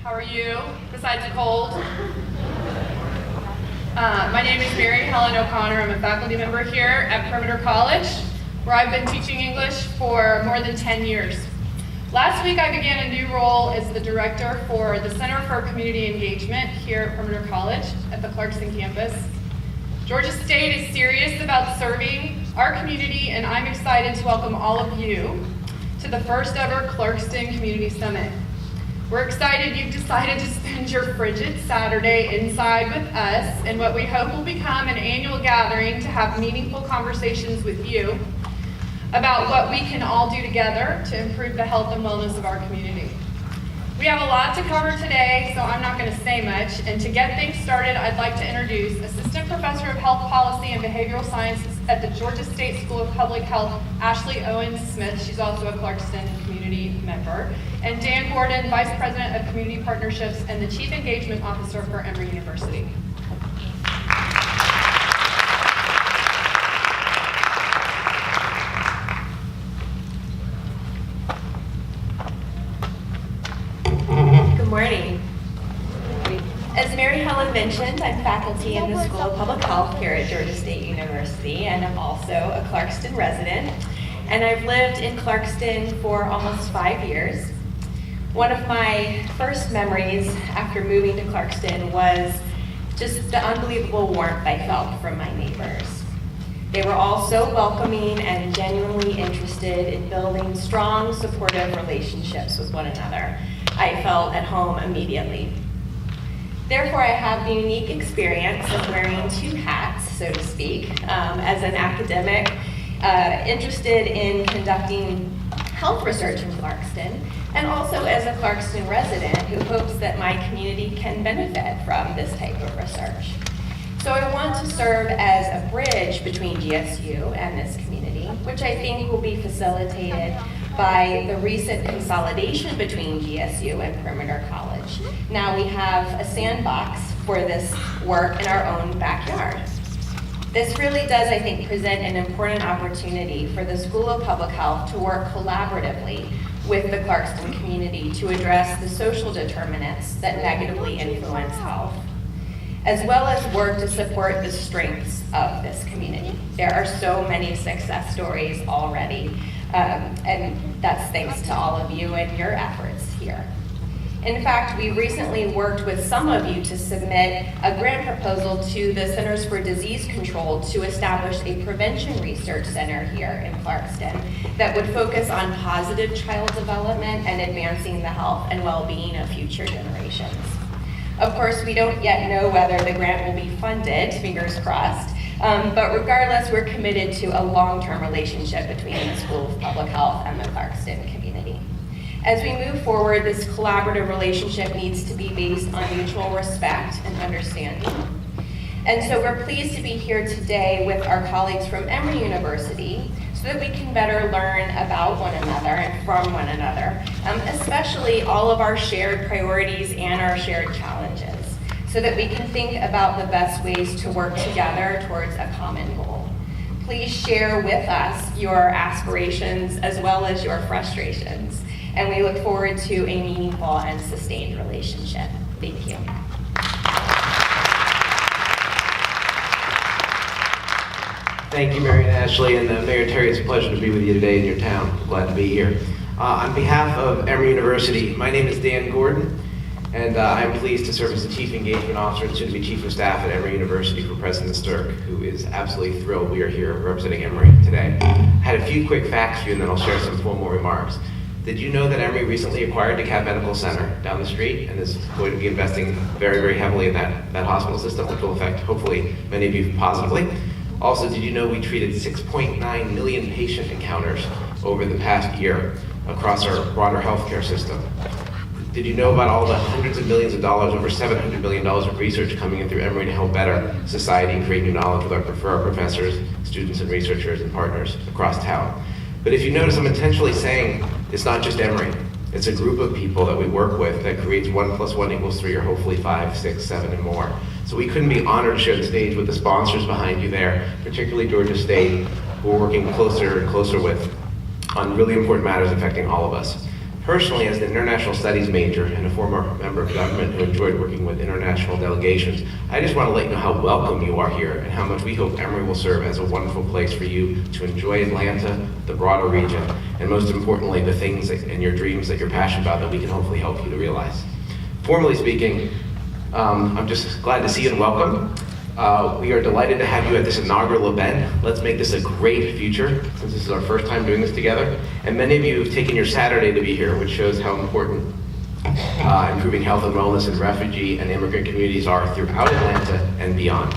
How are you, besides the cold? My name is Mary Helen O'Connor. I'm a faculty member here at Perimeter College, where I've been teaching English for more than 10 years. Last week I began a new role as the director for the Center for Community Engagement here at Perimeter College at the Clarkston campus. Georgia State is serious about serving our community, and I'm excited to welcome all of you to the first ever Clarkston Community Summit. We're excited you've decided to spend your frigid Saturday inside with us in what we hope will become an annual gathering to have meaningful conversations with you about what we can all do together to improve the health and wellness of our community. We have a lot to cover today, so I'm not going to say much. And to get things started, I'd like to introduce Assistant Professor of Health Policy and Behavioral Sciences at the Georgia State School of Public Health, Ashley Owens-Smith. She's also a Clarkston community member. And Dan Gordon, Vice President of Community Partnerships and the Chief Engagement Officer for Emory University. Good morning. As Mary Helen mentioned, I'm faculty in the School of Public Health here at Georgia State University, and I'm also a Clarkston resident. And I've lived in Clarkston for almost 5 years. One of my first memories after moving to Clarkston was just the unbelievable warmth I felt from my neighbors. They were all so welcoming and genuinely interested in building strong, supportive relationships with one another. I felt at home immediately. Therefore, I have the unique experience of wearing two hats, so to speak, as an academic interested in conducting health research in Clarkston, and also as a Clarkston resident who hopes that my community can benefit from this type of research. So I want to serve as a bridge between GSU and this community, which I think will be facilitated by the recent consolidation between GSU and Perimeter College. Now we have a sandbox for this work in our own backyard. This really does, I think, present an important opportunity for the School of Public Health to work collaboratively with the Clarkston community to address the social determinants that negatively influence health, as well as work to support the strengths of this community. There are so many success stories already, and that's thanks to all of you and your efforts here. In fact, we recently worked with some of you to submit a grant proposal to the Centers for Disease Control to establish a prevention research center here in Clarkston that would focus on positive child development and advancing the health and well-being of future generations. Of course, we don't yet know whether the grant will be funded, fingers crossed, but regardless, we're committed to a long-term relationship between the School of Public Health and the Clarkston community. As we move forward, this collaborative relationship needs to be based on mutual respect and understanding. And so we're pleased to be here today with our colleagues from Emory University so that we can better learn about one another and from one another, especially all of our shared priorities and our shared challenges, so that we can think about the best ways to work together towards a common goal. Please share with us your aspirations as well as your frustrations, and we look forward to a meaningful and sustained relationship. Thank you. Thank you, Mary and Ashley, and Mayor Terry, it's a pleasure to be with you today in your town. Glad to be here. On behalf of Emory University, my name is Dan Gordon, and I'm pleased to serve as the Chief Engagement Officer and soon-to-be Chief of Staff at Emory University for President Stirk, who is absolutely thrilled we are here representing Emory today. I had a few quick facts for you, and then I'll share some formal remarks. Did you know that Emory recently acquired DeKalb Medical Center down the street and is going to be investing very, very heavily in that hospital system, which will affect, hopefully, many of you positively? Also, did you know we treated 6.9 million patient encounters over the past year across our broader healthcare system? Did you know about all the hundreds of millions of dollars, over $700 million of research coming in through Emory to help better society and create new knowledge for our professors, students, and researchers and partners across town? But if you notice, I'm intentionally saying it's not just Emory. It's a group of people that we work with that creates 1 + 1 = 3, or hopefully 5, 6, 7, and more. So we couldn't be honored to share the stage with the sponsors behind you there, particularly Georgia State, who we're working closer and closer with on really important matters affecting all of us. Personally, as an international studies major and a former member of government who enjoyed working with international delegations, I just want to let you know how welcome you are here and how much we hope Emory will serve as a wonderful place for you to enjoy Atlanta, the broader region, and most importantly, the things and your dreams that you're passionate about that we can hopefully help you to realize. Formally speaking, I'm just glad to see you and welcome. We are delighted to have you at this inaugural event. Let's make this a great future, since this is our first time doing this together. And many of you have taken your Saturday to be here, which shows how important improving health and wellness in refugee and immigrant communities are throughout Atlanta and beyond.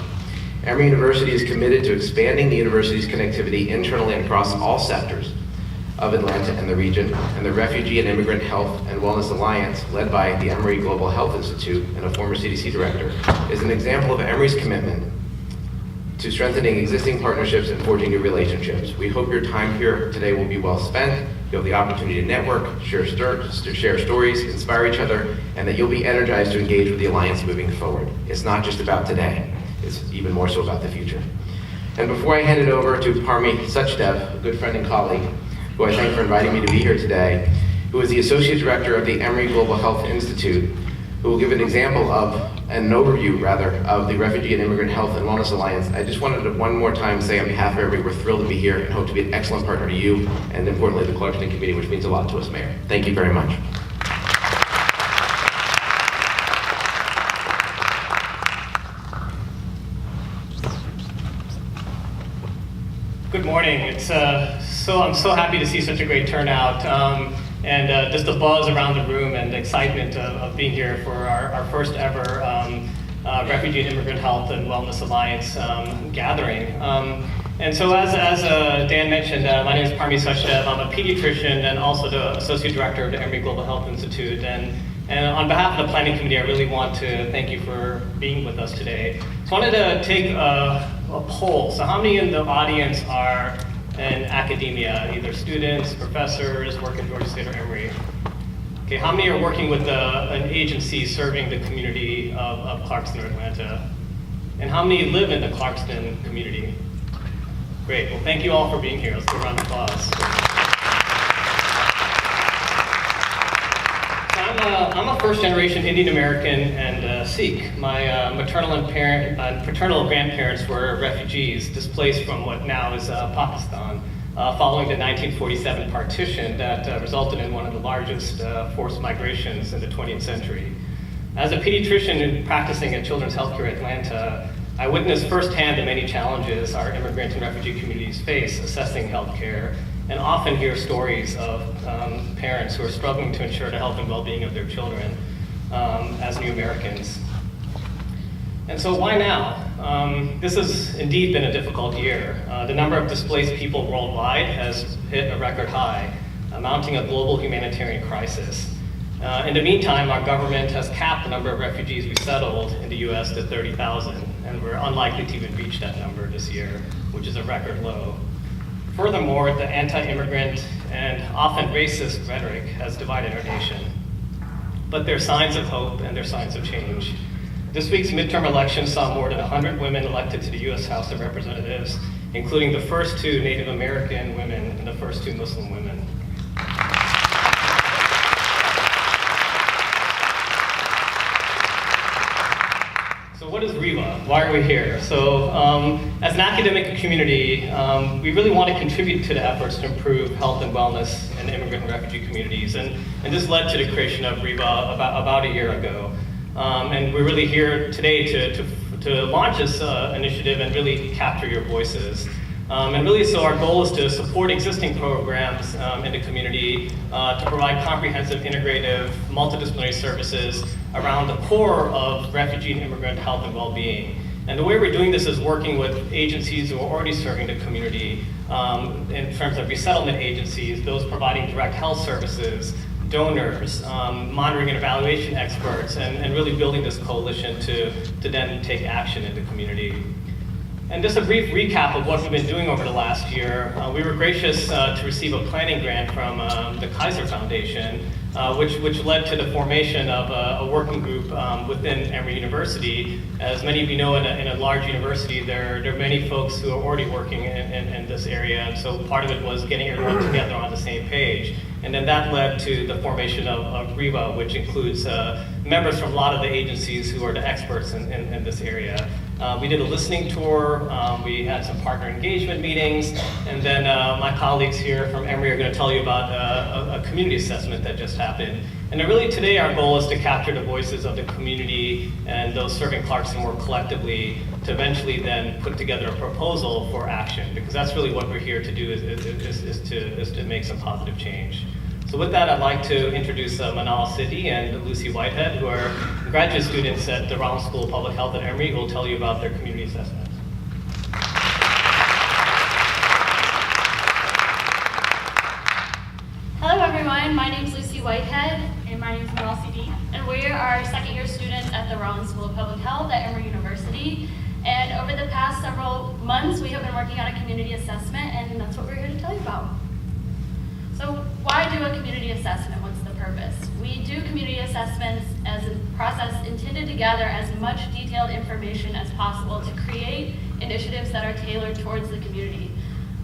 Emory University is committed to expanding the university's connectivity internally and across all sectors of Atlanta and the region, and the Refugee and Immigrant Health and Wellness Alliance, led by the Emory Global Health Institute and a former CDC director, is an example of Emory's commitment to strengthening existing partnerships and forging new relationships. We hope your time here today will be well spent. You'll have the opportunity to network, share stories, inspire each other, and that you'll be energized to engage with the Alliance moving forward. It's not just about today, it's even more so about the future. And before I hand it over to Parmi Suchdev, a good friend and colleague, who I thank for inviting me to be here today, who is the Associate Director of the Emory Global Health Institute, who will give an example of, an overview rather, of the Refugee and Immigrant Health and Wellness Alliance. I just wanted to one more time say on behalf of Emory, we're thrilled to be here and hope to be an excellent partner to you, and importantly, the Clarkston Committee, which means a lot to us, Mayor. Thank you very much. Good morning. I'm so happy to see such a great turnout, and just the buzz around the room and the excitement of being here for our first ever Refugee and Immigrant Health and Wellness Alliance gathering. And so as Dan mentioned, my name is Parmi Suchdev. I'm a pediatrician and also the Associate Director of the Emory Global Health Institute. And on behalf of the Planning Committee, I really want to thank you for being with us today. So I wanted to take a poll. So how many in the audience are in academia, either students, professors, work at Georgia State or Emory? Okay, how many are working with an agency serving the community of Clarkston or Atlanta? And how many live in the Clarkston community? Great, well thank you all for being here. Let's give a round of applause. I'm a first-generation Indian American and Sikh. My maternal and paternal grandparents were refugees displaced from what now is Pakistan, following the 1947 partition that resulted in one of the largest forced migrations in the 20th century. As a pediatrician practicing at Children's Healthcare Atlanta, I witnessed firsthand the many challenges our immigrant and refugee communities face assessing healthcare, and often hear stories of parents who are struggling to ensure the health and well-being of their children as new Americans. And so why now? This has indeed been a difficult year. The number of displaced people worldwide has hit a record high, mounting a global humanitarian crisis. In the meantime, our government has capped the number of refugees we settled in the US to 30,000, and we're unlikely to even reach that number this year, which is a record low. Furthermore, the anti-immigrant and often racist rhetoric has divided our nation. But there are signs of hope and there are signs of change. This week's midterm election saw more than 100 women elected to the US House of Representatives, including the first 2 Native American women and the first 2 Muslim women. So what is REWA? Why are we here? So as an academic community, we really want to contribute to the efforts to improve health and wellness in immigrant and refugee communities. And this led to the creation of REWA about a year ago. And we're really here today to launch this initiative and really capture your voices. And really, so our goal is to support existing programs in the community, to provide comprehensive, integrative, multidisciplinary services around the core of refugee and immigrant health and well-being. And the way we're doing this is working with agencies who are already serving the community in terms of resettlement agencies, those providing direct health services, donors, monitoring and evaluation experts, and really building this coalition to then take action in the community. And just a brief recap of what we've been doing over the last year. We were gracious to receive a planning grant from the Kaiser Foundation, which led to the formation of a working group within Emory University. As many of you know, in a large university, there are many folks who are already working in this area, and so part of it was getting everyone together on the same page. And then that led to the formation of REWA, which includes members from a lot of the agencies who are the experts in this area. We did a listening tour, we had some partner engagement meetings, and then my colleagues here from Emory are going to tell you about a community assessment that just happened. And then really today our goal is to capture the voices of the community and those serving Clarkston more collectively to eventually then put together a proposal for action, because that's really what we're here to do is to make some positive change. So with that, I'd like to introduce Manal Siddi and Lucy Whitehead, who are graduate students at the Rollins School of Public Health at Emory, who will tell you about their community assessments. Hello everyone, my name is Lucy Whitehead. And my name is Manal Siddi. And we are second year students at the Rollins School of Public Health at Emory University. And over the past several months, we have been working on a community assessment, and that's what we're here to tell you about. So why do a community assessment? What's the purpose? We do community assessments as a process intended to gather as much detailed information as possible to create initiatives that are tailored towards the community.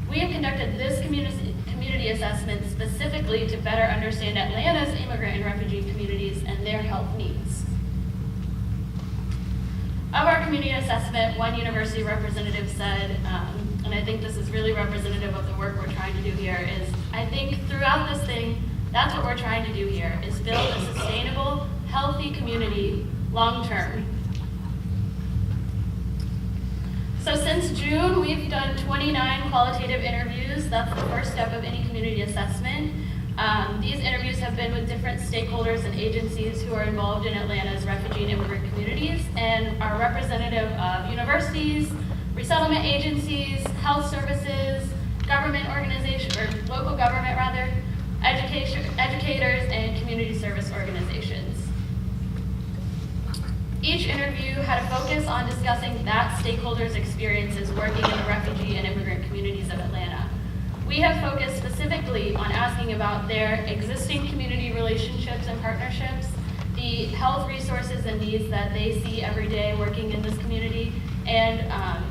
We have conducted this community assessment specifically to better understand Atlanta's immigrant and refugee communities and their health needs. Of our community assessment, one university representative said, and I think this is really representative of the work we're trying to do here, is I think throughout this thing, that's what we're trying to do here, is build a sustainable, healthy community long-term. So since June, we've done 29 qualitative interviews. That's the first step of any community assessment. These interviews have been with different stakeholders and agencies who are involved in Atlanta's refugee and immigrant communities and are representative of universities, resettlement agencies, health services, government organizations, or local government rather, educators, and community service organizations. Each interview had a focus on discussing that stakeholders' experiences working in the refugee and immigrant communities of Atlanta. We have focused specifically on asking about their existing community relationships and partnerships, the health resources and needs that they see every day working in this community, and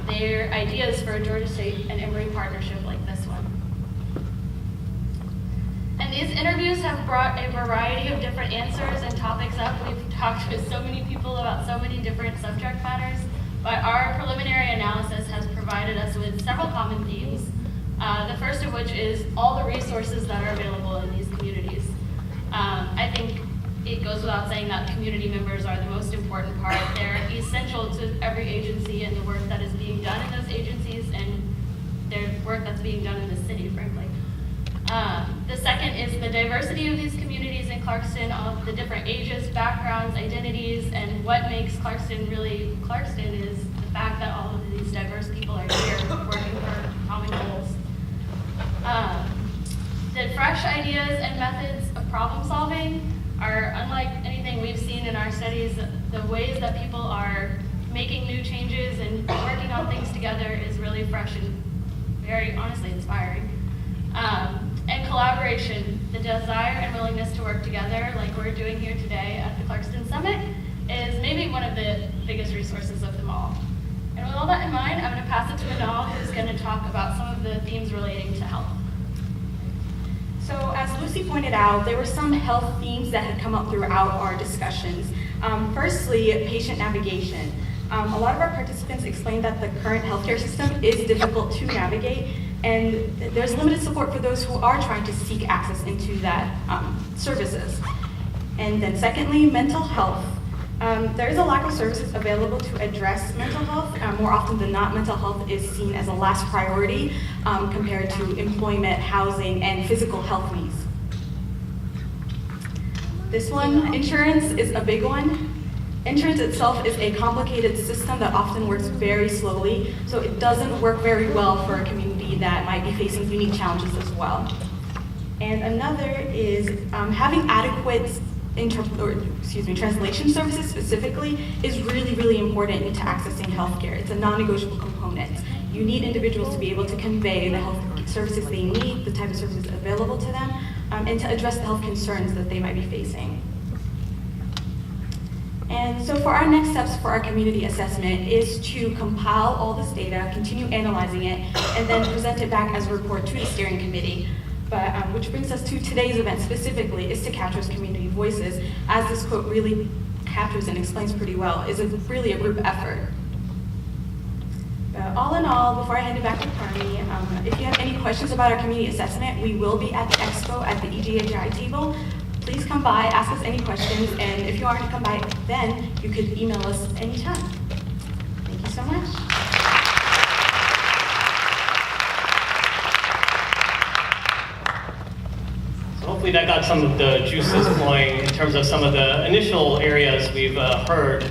their ideas for a Georgia State and Emory partnership like this one. And these interviews have brought a variety of different answers and topics up. We've talked with so many people about so many different subject matters, but our preliminary analysis has provided us with several common themes. The first of which is all the resources that are available in these communities. I think it goes without saying that community members are the most important part. They're essential to every agency and the work that is being done in those agencies and their work that's being done in the city, frankly. The second is the diversity of these communities in Clarkston, of the different ages, backgrounds, identities, and what makes Clarkston really Clarkston is the fact that all of these diverse people are here working for common goals. The fresh ideas and methods of problem solving are unlike anything we've seen in our studies. The ways that people are making new changes and working on things together is really fresh and very honestly inspiring. And collaboration, the desire and willingness to work together like we're doing here today at the Clarkston Summit is maybe one of the biggest resources of them all. And with all that in mind, I'm going to pass it to Manal, who's going to talk about some of the themes relating to health. So as Lucy pointed out, there were some health themes that had come up throughout our discussions. Firstly, patient navigation. A lot of our participants explained that the current healthcare system is difficult to navigate, and there's limited support for those who are trying to seek access into that services. And then secondly, mental health. There is a lack of services available to address mental health. More often than not, mental health is seen as a last priority compared to employment, housing, and physical health needs. This one, insurance, is a big one. Insurance itself is a complicated system that often works very slowly, so it doesn't work very well for a community that might be facing unique challenges as well. And another is having adequate translation services specifically is really, really important into accessing healthcare. It's a non-negotiable component. You need individuals to be able to convey the health services they need, the type of services available to them, and to address the health concerns that they might be facing. And so for our next steps for our community assessment is to compile all this data, continue analyzing it, and then present it back as a report to the steering committee. But which brings us to today's event specifically, is to capture community voices, as this quote really captures and explains pretty well, is really a group effort. All in all, before I hand it back to Carmi, if you have any questions about our community assessment, we will be at the expo at the EGHI table. Please come by, ask us any questions, and if you aren't to come by then, you could email us anytime. Thank you so much. Hopefully that got some of the juices flowing in terms of some of the initial areas we've heard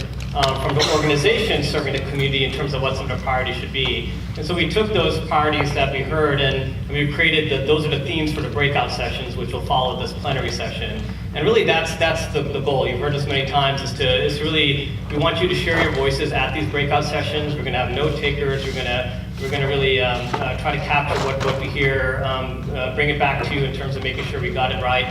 from the organization serving the community in terms of what some of the priorities should be. And so we took those priorities that we heard and we created those are the themes for the breakout sessions, which will follow this plenary session. And really that's the goal. You've heard this many times, is to really, we want you to share your voices at these breakout sessions. We're gonna have note takers. We're gonna really try to capture what we hear, bring it back to you in terms of making sure we got it right.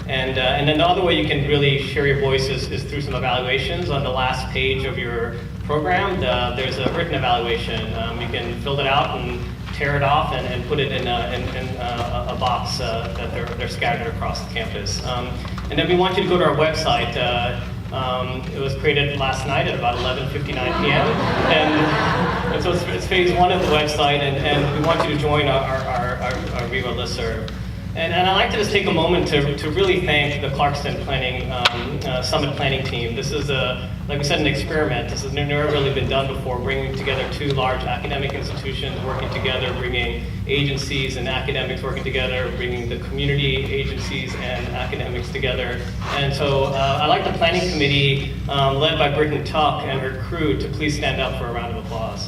And then the other way you can really share your voice is through some evaluations. On the last page of your program, there's a written evaluation. You can fill it out and tear it off and put it in a box that they're scattered across the campus. And then we want you to go to our website. It was created last night at about 11:59 p.m. And so it's phase one of the website, and we want you to join our Viva listserv. And I'd like to just take a moment to really thank the Clarkston Planning Summit Planning Team. This is, like we said, an experiment. This has never really been done before, bringing together two large academic institutions working together, bringing agencies and academics working together, bringing the community agencies and academics together. And so I'd like the planning committee, led by Britton Tuck and her crew, to please stand up for a round of applause.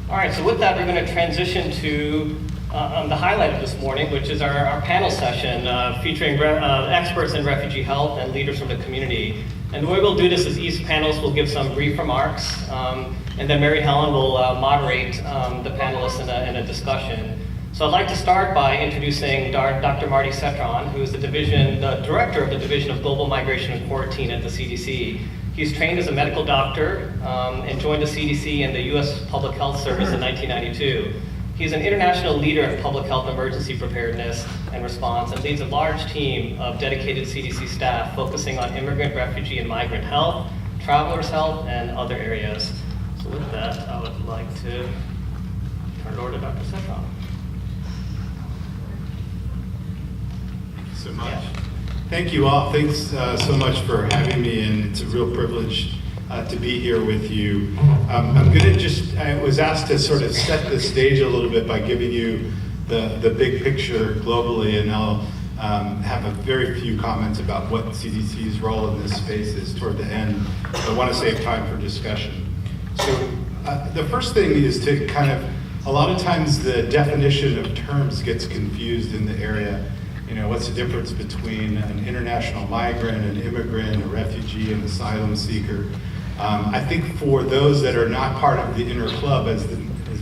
All right, so with that, we're going to transition to the highlight of this morning, which is our panel session featuring experts in refugee health and leaders from the community. And the way we'll do this is each panelist will give some brief remarks, and then Mary Helen will moderate the panelists in a discussion. So I'd like to start by introducing Dr. Marty Cetron, who is the director of the Division of Global Migration and Quarantine at the CDC. He's trained as a medical doctor and joined the CDC and the U.S. Public Health Service in 1992. He's an international leader in public health emergency preparedness and response and leads a large team of dedicated CDC staff focusing on immigrant, refugee, and migrant health, travelers' health, and other areas. So with that, I would like to turn it over to Dr. Cetron. Thank you so much. Yeah. Thank you all. Thanks so much for having me, and it's a real privilege to be here with you. I'm going to I was asked to sort of set the stage a little bit by giving you the big picture globally, and I'll have a very few comments about what CDC's role in this space is toward the end. I want to save time for discussion. So the first thing is to a lot of times the definition of terms gets confused in the area. You know, what's the difference between an international migrant, an immigrant, a refugee, an asylum seeker? I think for those that are not part of the inner club, as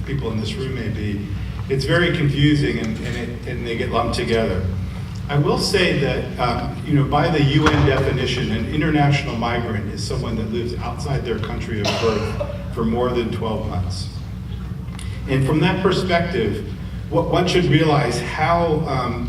people in this room may be, it's very confusing and they get lumped together. I will say that, by the UN definition, an international migrant is someone that lives outside their country of birth for more than 12 months. And from that perspective, what one should realize how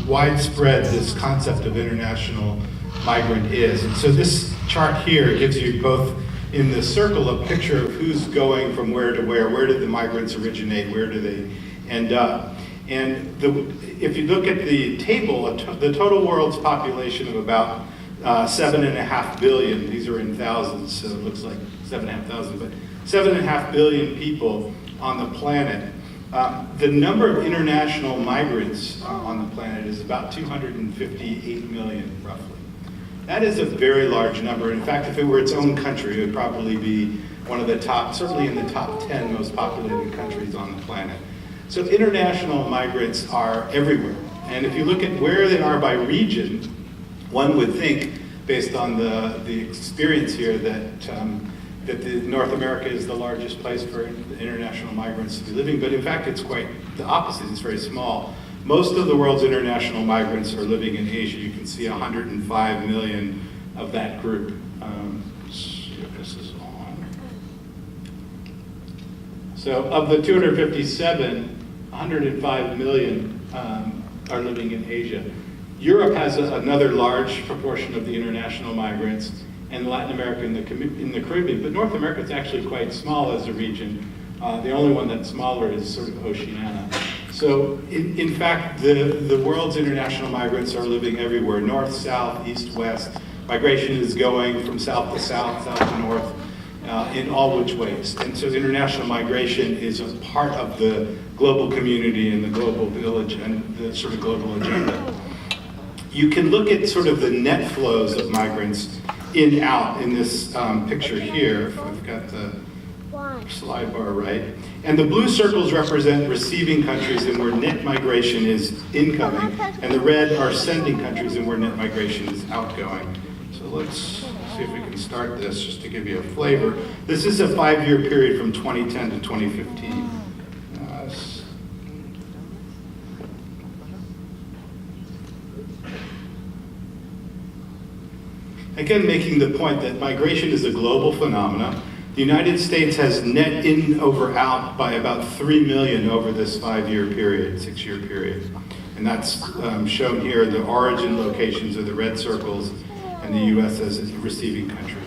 widespread this concept of international migrant is. And so this chart here gives you both in the circle a picture of who's going from where to where did the migrants originate, where do they end up. And if you look at the table, the total world's population of about 7.5 billion, these are in thousands, so it looks like 7,500, but 7.5 billion people on the planet. The number of international migrants on the planet is about 258 million, roughly. That is a very large number. In fact, if it were its own country, it would probably be one of the top, certainly in the top 10 most populated countries on the planet. So international migrants are everywhere. And if you look at where they are by region, one would think, based on the experience here, that North America is the largest place for international migrants to be living, but in fact it's quite the opposite, it's very small. Most of the world's international migrants are living in Asia. You can see 105 million of that group. See if this is on. So of the 257, 105 million are living in Asia. Europe has another large proportion of the international migrants, and Latin America in the Caribbean. But North America is actually quite small as a region. The only one that's smaller is sort of Oceania. So in fact, the world's international migrants are living everywhere, north, south, east, west. Migration is going from south to south, south to north, in all which ways. And so international migration is a part of the global community and the global village and the sort of global agenda. You can look at sort of the net flows of migrants in out in this picture here, if I've got the slide bar right. And the blue circles represent receiving countries and where net migration is incoming, and the red are sending countries and where net migration is outgoing. So let's see if we can start this just to give you a flavor. This is a 5-year period from 2010 to 2015. Again, making the point that migration is a global phenomenon. The United States has net in over out by about 3 million over this 5-year period, 6-year period. And that's shown here, the origin locations are the red circles, and the US as a receiving country.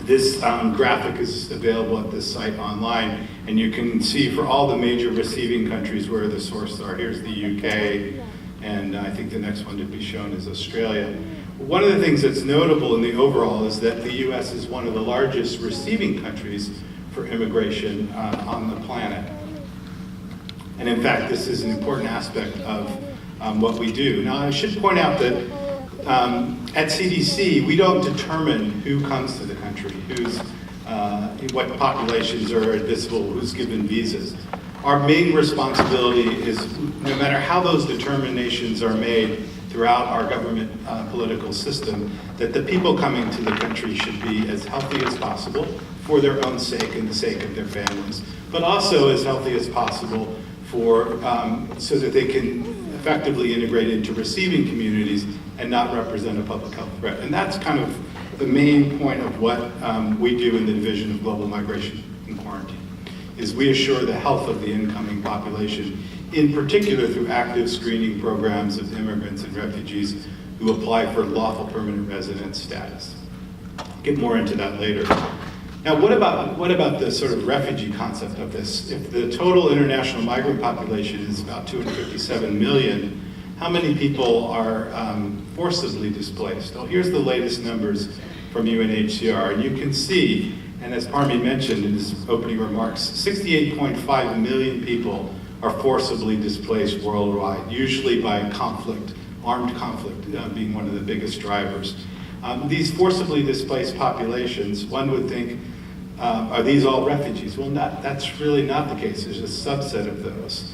This graphic is available at this site online, and you can see for all the major receiving countries where the sources are. Here's the UK, and I think the next one to be shown is Australia. One of the things that's notable in the overall is that the US is one of the largest receiving countries for immigration on the planet. And in fact, this is an important aspect of what we do. Now, I should point out that at CDC, we don't determine who comes to the country, what populations are admissible, who's given visas. Our main responsibility is, no matter how those determinations are made throughout our government political system, that the people coming to the country should be as healthy as possible for their own sake and the sake of their families, but also as healthy as possible so that they can effectively integrate into receiving communities and not represent a public health threat. And that's kind of the main point of what we do in the Division of Global Migration and Quarantine, is we assure the health of the incoming population, in particular through active screening programs of immigrants and refugees who apply for lawful permanent residence status. I'll get more into that later. Now, what about the sort of refugee concept of this? If the total international migrant population is about 257 million, how many people are forcibly displaced? Well, here's the latest numbers from UNHCR. And you can see, and as Parmi mentioned in his opening remarks, 68.5 million people are forcibly displaced worldwide, usually by conflict, armed conflict being one of the biggest drivers. These forcibly displaced populations, one would think, are these all refugees? Well, that's really not the case. There's a subset of those.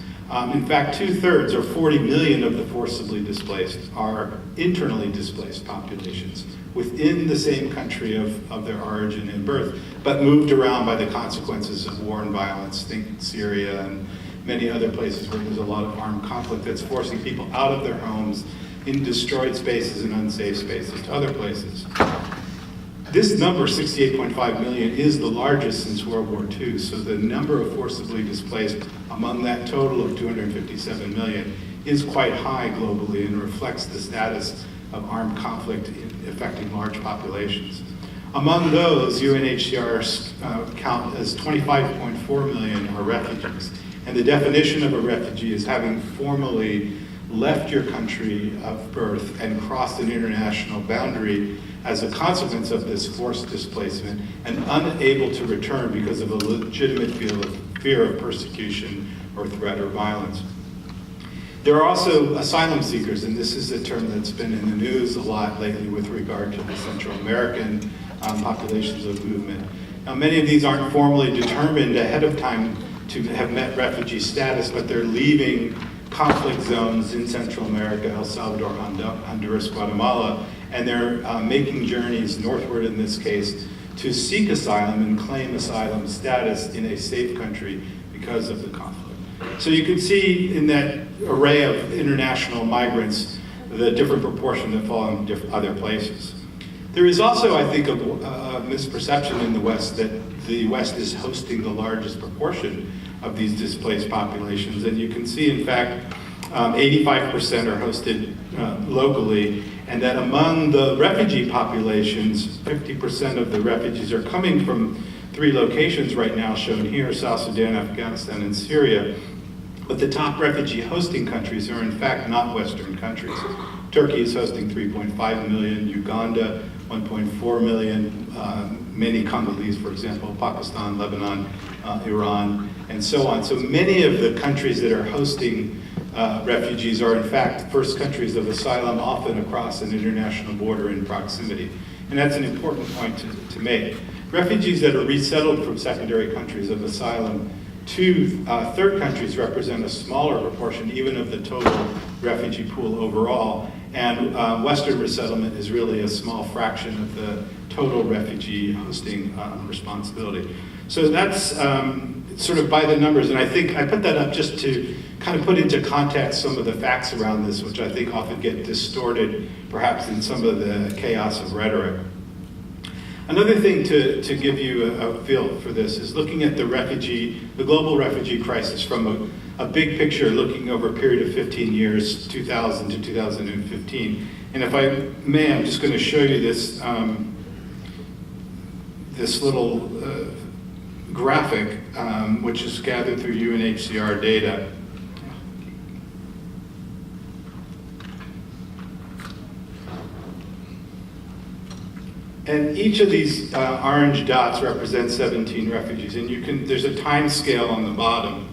In fact, 2/3 or 40 million of the forcibly displaced are internally displaced populations within the same country of their origin and birth, but moved around by the consequences of war and violence. Think Syria and many other places where there's a lot of armed conflict that's forcing people out of their homes in destroyed spaces and unsafe spaces to other places. This number, 68.5 million, is the largest since World War II, so the number of forcibly displaced among that total of 257 million is quite high globally and reflects the status of armed conflict affecting large populations. Among those, UNHCR's count as 25.4 million are refugees. And the definition of a refugee is having formally left your country of birth and crossed an international boundary as a consequence of this forced displacement and unable to return because of a legitimate fear of persecution or threat or violence. There are also asylum seekers, and this is a term that's been in the news a lot lately with regard to the Central American populations of movement. Now, many of these aren't formally determined ahead of time to have met refugee status, but they're leaving conflict zones in Central America, El Salvador, Honduras, Guatemala, and they're making journeys northward in this case to seek asylum and claim asylum status in a safe country because of the conflict. So you can see in that array of international migrants the different proportion that fall in other places. There is also, I think, a misperception in the West that the West is hosting the largest proportion of these displaced populations. And you can see, in fact, 85% are hosted locally, and that among the refugee populations, 50% of the refugees are coming from 3 locations right now shown here: South Sudan, Afghanistan, and Syria. But the top refugee hosting countries are in fact not Western countries. Turkey is hosting 3.5 million, Uganda 1.4 million, many Congolese, for example, Pakistan, Lebanon, Iran, and so on. So many of the countries that are hosting refugees are in fact first countries of asylum, often across an international border in proximity. And that's an important point to make. Refugees that are resettled from secondary countries of asylum to third countries represent a smaller proportion even of the total refugee pool overall. And Western resettlement is really a small fraction of the total refugee hosting responsibility. So that's sort of by the numbers. And I think I put that up just to kind of put into context some of the facts around this, which I think often get distorted perhaps in some of the chaos of rhetoric. Another thing to give you a feel for this is looking at the global refugee crisis from a big picture, looking over a period of 15 years, 2000 to 2015. And if I may, I'm just going to show you this, this little graphic, which is gathered through UNHCR data. And each of these orange dots represents 17 refugees. And there's a time scale on the bottom,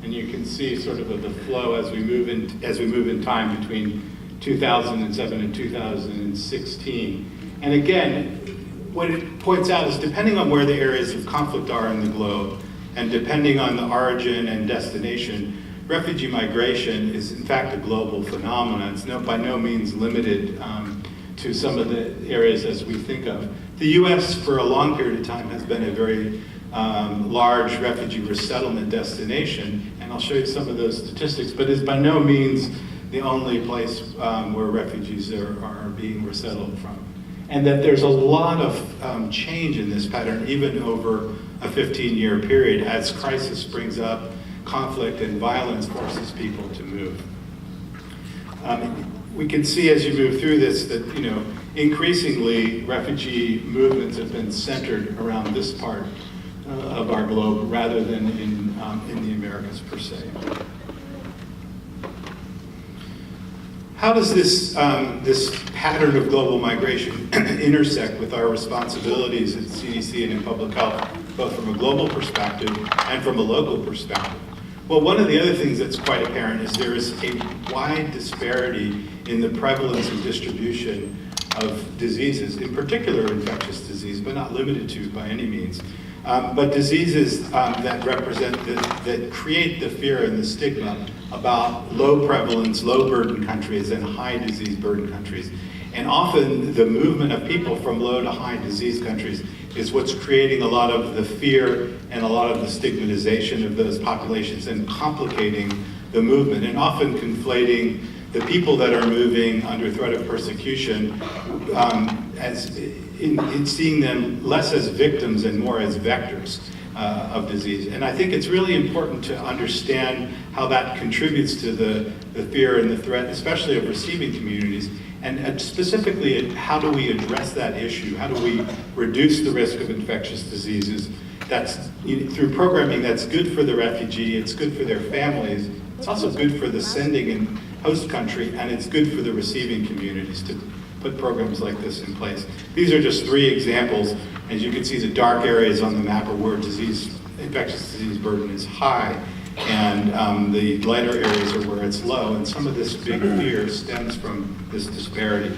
and you can see sort of the flow as we move in time between 2007 and 2016. And again, what it points out is depending on where the areas of conflict are in the globe, and depending on the origin and destination, refugee migration is in fact a global phenomenon. It's by no means limited to some of the areas as we think of. The US for a long period of time has been a very large refugee resettlement destination, and I'll show you some of those statistics, but is by no means the only place where refugees are being resettled from. And that there's a lot of change in this pattern, even over a 15-year period, as crisis brings up conflict and violence forces people to move. We can see as you move through this that, increasingly refugee movements have been centered around this part of our globe rather than in the Americas per se. How does this pattern of global migration intersect with our responsibilities at CDC and in public health, both from a global perspective and from a local perspective? Well, one of the other things that's quite apparent is there is a wide disparity in the prevalence and distribution of diseases, in particular infectious disease, but not limited to by any means. But diseases that create the fear and the stigma about low prevalence, low burden countries and high disease burden countries. And often the movement of people from low to high disease countries is what's creating a lot of the fear and a lot of the stigmatization of those populations and complicating the movement and often conflating the people that are moving under threat of persecution as in seeing them less as victims and more as vectors of disease. And I think it's really important to understand how that contributes to the fear and the threat, especially of receiving communities. And specifically, how do we address that issue? How do we reduce the risk of infectious diseases? That's through programming that's good for the refugee, it's good for their families, it's also good for the sending and host country, and it's good for the receiving communities to put programs like this in place. These are just 3 examples. As you can see, the dark areas on the map are where infectious disease burden is high, and the lighter areas are where it's low, and some of this big fear stems from this disparity.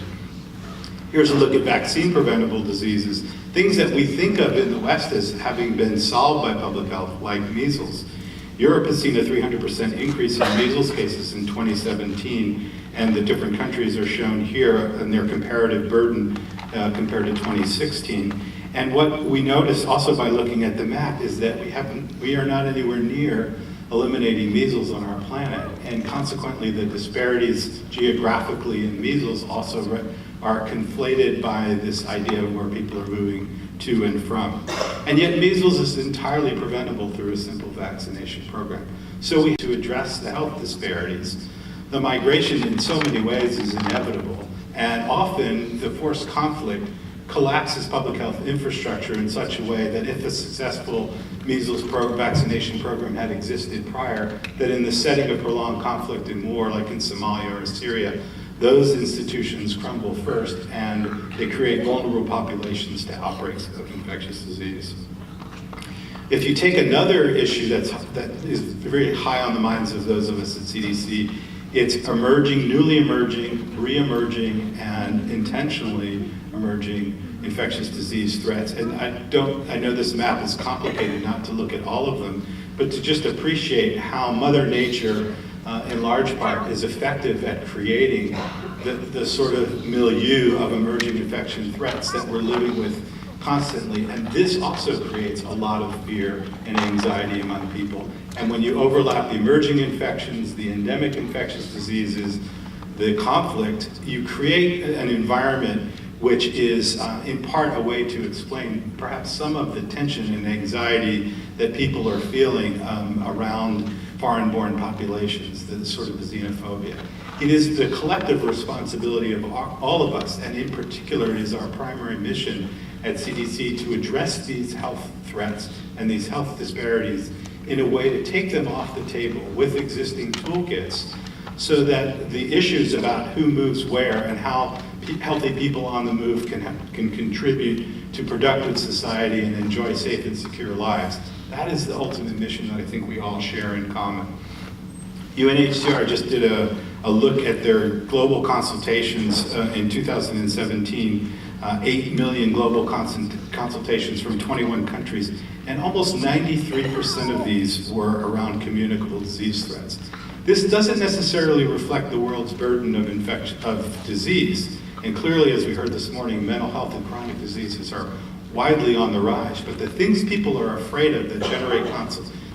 Here's a look at vaccine-preventable diseases, things that we think of in the West as having been solved by public health, like measles. Europe has seen a 300% increase in measles cases in 2017, and the different countries are shown here in their comparative burden compared to 2016. And what we notice also by looking at the map is that we are not anywhere near eliminating measles on our planet, and consequently the disparities geographically in measles also are conflated by this idea of where people are moving to and from. And yet measles is entirely preventable through a simple vaccination program. So we have to address the health disparities. The migration in so many ways is inevitable, and often the forced conflict collapses public health infrastructure in such a way that if a successful measles vaccination program had existed prior, that in the setting of prolonged conflict and war, like in Somalia or Syria, those institutions crumble first and they create vulnerable populations to outbreaks of infectious disease. If you take another issue that is very high on the minds of those of us at CDC, it's emerging, newly emerging, re-emerging, and intentionally emerging infectious disease threats. And I know this map is complicated, not to look at all of them, but to just appreciate how Mother Nature, in large part, is effective at creating the sort of milieu of emerging infection threats that we're living with constantly. And this also creates a lot of fear and anxiety among people. And when you overlap the emerging infections, the endemic infectious diseases, the conflict, you create an environment which is in part a way to explain perhaps some of the tension and anxiety that people are feeling around foreign-born populations, the sort of xenophobia. It is the collective responsibility of all of us, and in particular, it is our primary mission at CDC to address these health threats and these health disparities in a way to take them off the table with existing toolkits so that the issues about who moves where and how healthy people on the move can contribute to productive society and enjoy safe and secure lives. That is the ultimate mission that I think we all share in common. UNHCR just did a look at their global consultations in 2017, 8 million global consultations from 21 countries, and almost 93% of these were around communicable disease threats. This doesn't necessarily reflect the world's burden of disease, and clearly, as we heard this morning, mental health and chronic diseases are widely on the rise, but the things people are afraid of that generate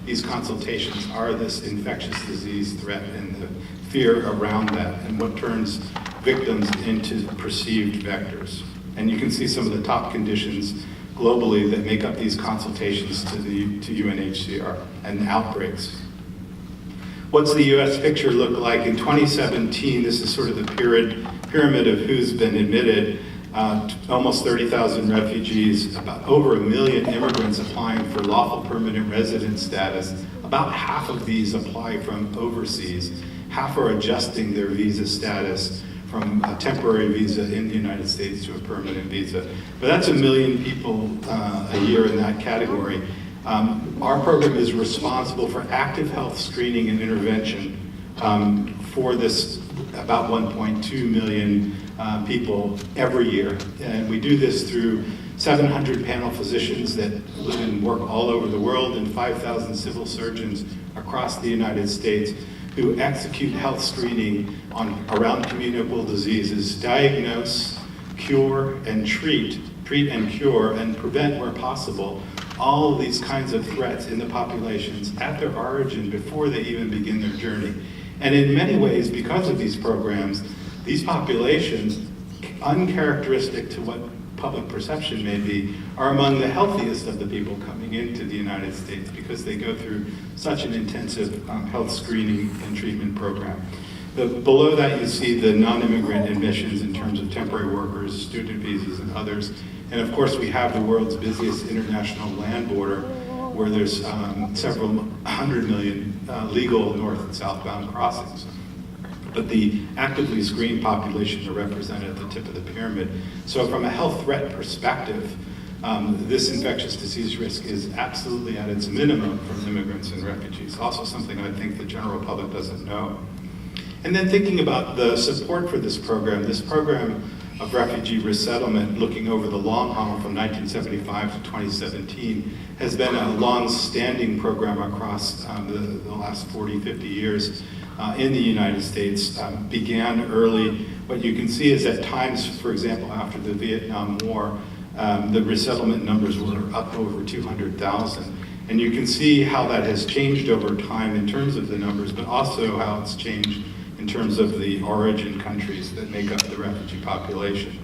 these consultations are this infectious disease threat and the fear around that and what turns victims into perceived vectors. And you can see some of the top conditions globally that make up these consultations to UNHCR and outbreaks. What's the US picture look like? In 2017, this is sort of the pyramid of who's been admitted. Almost 30,000 refugees, about over 1 million immigrants applying for lawful permanent resident status. About half of these apply from overseas. Half are adjusting their visa status from a temporary visa in the United States to a permanent visa. But that's 1 million people a year in that category. Our program is responsible for active health screening and intervention for this about 1.2 million people every year. And we do this through 700 panel physicians that live and work all over the world and 5,000 civil surgeons across the United States who execute health screening around communicable diseases, diagnose, cure, and treat and cure, and prevent where possible all of these kinds of threats in the populations at their origin before they even begin their journey. And in many ways, because of these programs, these populations, uncharacteristic to what public perception may be, are among the healthiest of the people coming into the United States because they go through such an intensive health screening and treatment program. Below that, you see the non-immigrant admissions in terms of temporary workers, student visas, and others. And of course, we have the world's busiest international land border where there's several 100 million legal north and southbound crossings. But the actively screened populations are represented at the tip of the pyramid. So from a health threat perspective, this infectious disease risk is absolutely at its minimum from immigrants and refugees. Also something I think the general public doesn't know. And then thinking about the support for this program of refugee resettlement, looking over the long haul from 1975 to 2017, has been a long-standing program across the last 40, 50 years in the United States. Began early. What you can see is at times, for example, after the Vietnam War, the resettlement numbers were up over 200,000. And you can see how that has changed over time in terms of the numbers, but also how it's changed in terms of the origin countries that make up the refugee population.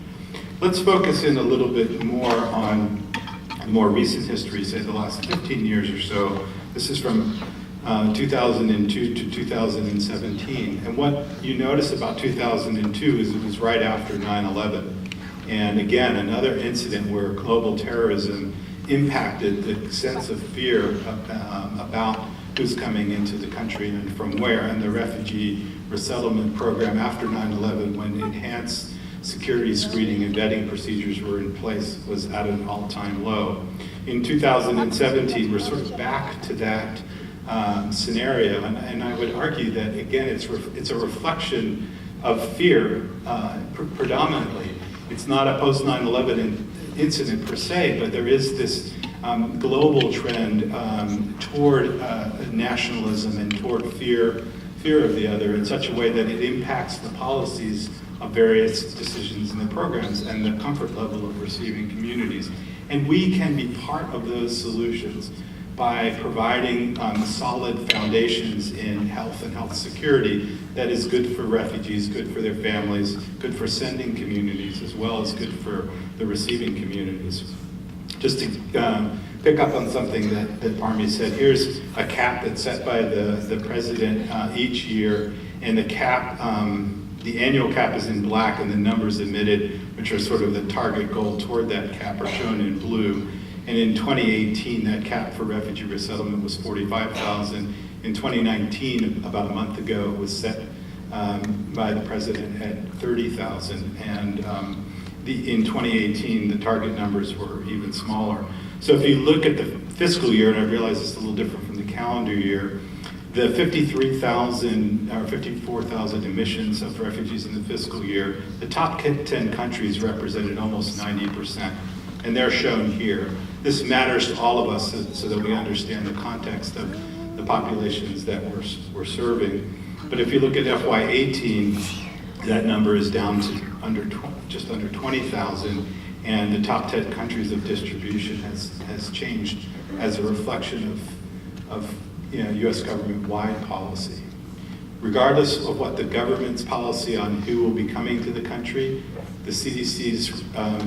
Let's focus in a little bit more on more recent history, say the last 15 years or so. This is from 2002 to 2017. And what you notice about 2002 is it was right after 9/11. And again, another incident where global terrorism impacted the sense of fear about who's coming into the country and from where. And the refugee resettlement program after 9/11, when enhanced security screening and vetting procedures were in place, was at an all-time low. In 2017, we're sort of back to that scenario, and I would argue that, again, it's a reflection of fear predominantly. It's not a post-9/11 incident per se, but there is this global trend toward nationalism and toward fear of the other in such a way that it impacts the policies of various decisions in the programs and the comfort level of receiving communities. And we can be part of those solutions by providing solid foundations in health and health security that is good for refugees, good for their families, good for sending communities, as well as good for the receiving communities. Just to pick up on something that Parmi said, here's a cap that's set by the president each year, and the cap, the annual cap is in black, and the numbers emitted, which are sort of the target goal toward that cap, are shown in blue. And in 2018, that cap for refugee resettlement was 45,000. In 2019, about a month ago, it was set by the president at 30,000. And in 2018, the target numbers were even smaller. So if you look at the fiscal year, and I realize it's a little different from the calendar year, the 53,000 or 54,000 admissions of refugees in the fiscal year, the top 10 countries represented almost 90%. And they're shown here. This matters to all of us so that we understand the context of the populations that we're serving. But if you look at FY18, that number is down to just under 20,000, and the top 10 countries of distribution has changed as a reflection of U.S. government-wide policy. Regardless of what the government's policy on who will be coming to the country, the CDC's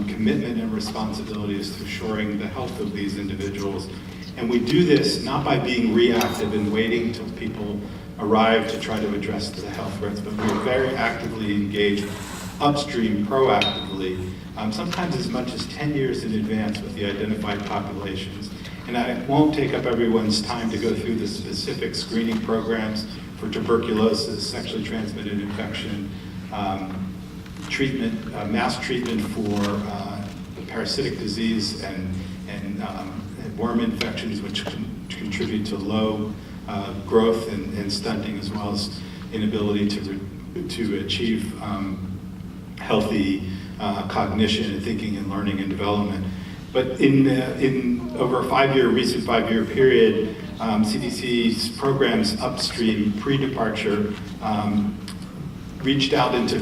commitment and responsibility is to ensuring the health of these individuals. And we do this not by being reactive and waiting till people arrive to try to address the health threats, but we're very actively engaged upstream, proactively, sometimes as much as 10 years in advance with the identified populations. And I won't take up everyone's time to go through the specific screening programs for tuberculosis, sexually transmitted infection, treatment, mass treatment for parasitic disease and worm infections, which contribute to low growth and stunting, as well as inability to achieve healthy cognition and thinking and learning and development. But in over a recent five-year period, CDC's programs upstream, pre-departure, reached out into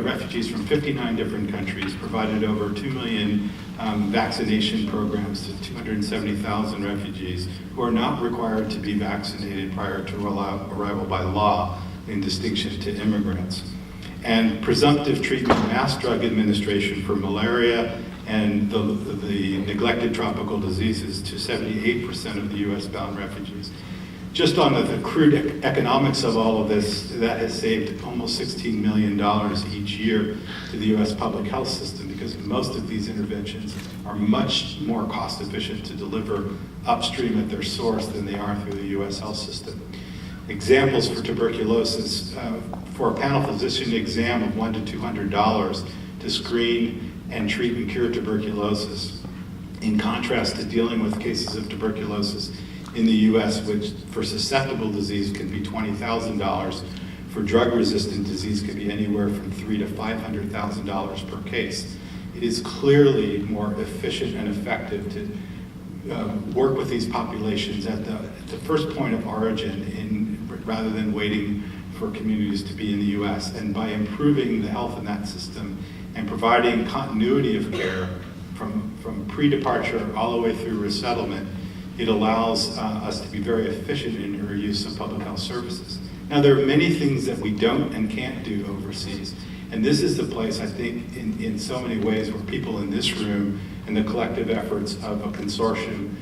refugees from 59 different countries, provided over 2 million vaccination programs to 270,000 refugees who are not required to be vaccinated prior to arrival by law, in distinction to immigrants. And presumptive treatment, mass drug administration for malaria and the neglected tropical diseases to 78% of the US-bound refugees. Just on the crude economics of all of this, that has saved almost $16 million each year to the US public health system, because most of these interventions are much more cost efficient to deliver upstream at their source than they are through the US health system. Examples for tuberculosis, for a panel physician exam of $100 to $200 to screen and treat and cure tuberculosis, in contrast to dealing with cases of tuberculosis in the US, which for susceptible disease can be $20,000, for drug-resistant disease can be anywhere from $300,000 to $500,000 per case. It is clearly more efficient and effective to work with these populations at the first point of origin rather than waiting for communities to be in the US. And by improving the health in that system and providing continuity of care from pre-departure all the way through resettlement, it allows us to be very efficient in our use of public health services. Now, there are many things that we don't and can't do overseas. And this is the place, I think, in so many ways where people in this room and the collective efforts of a consortium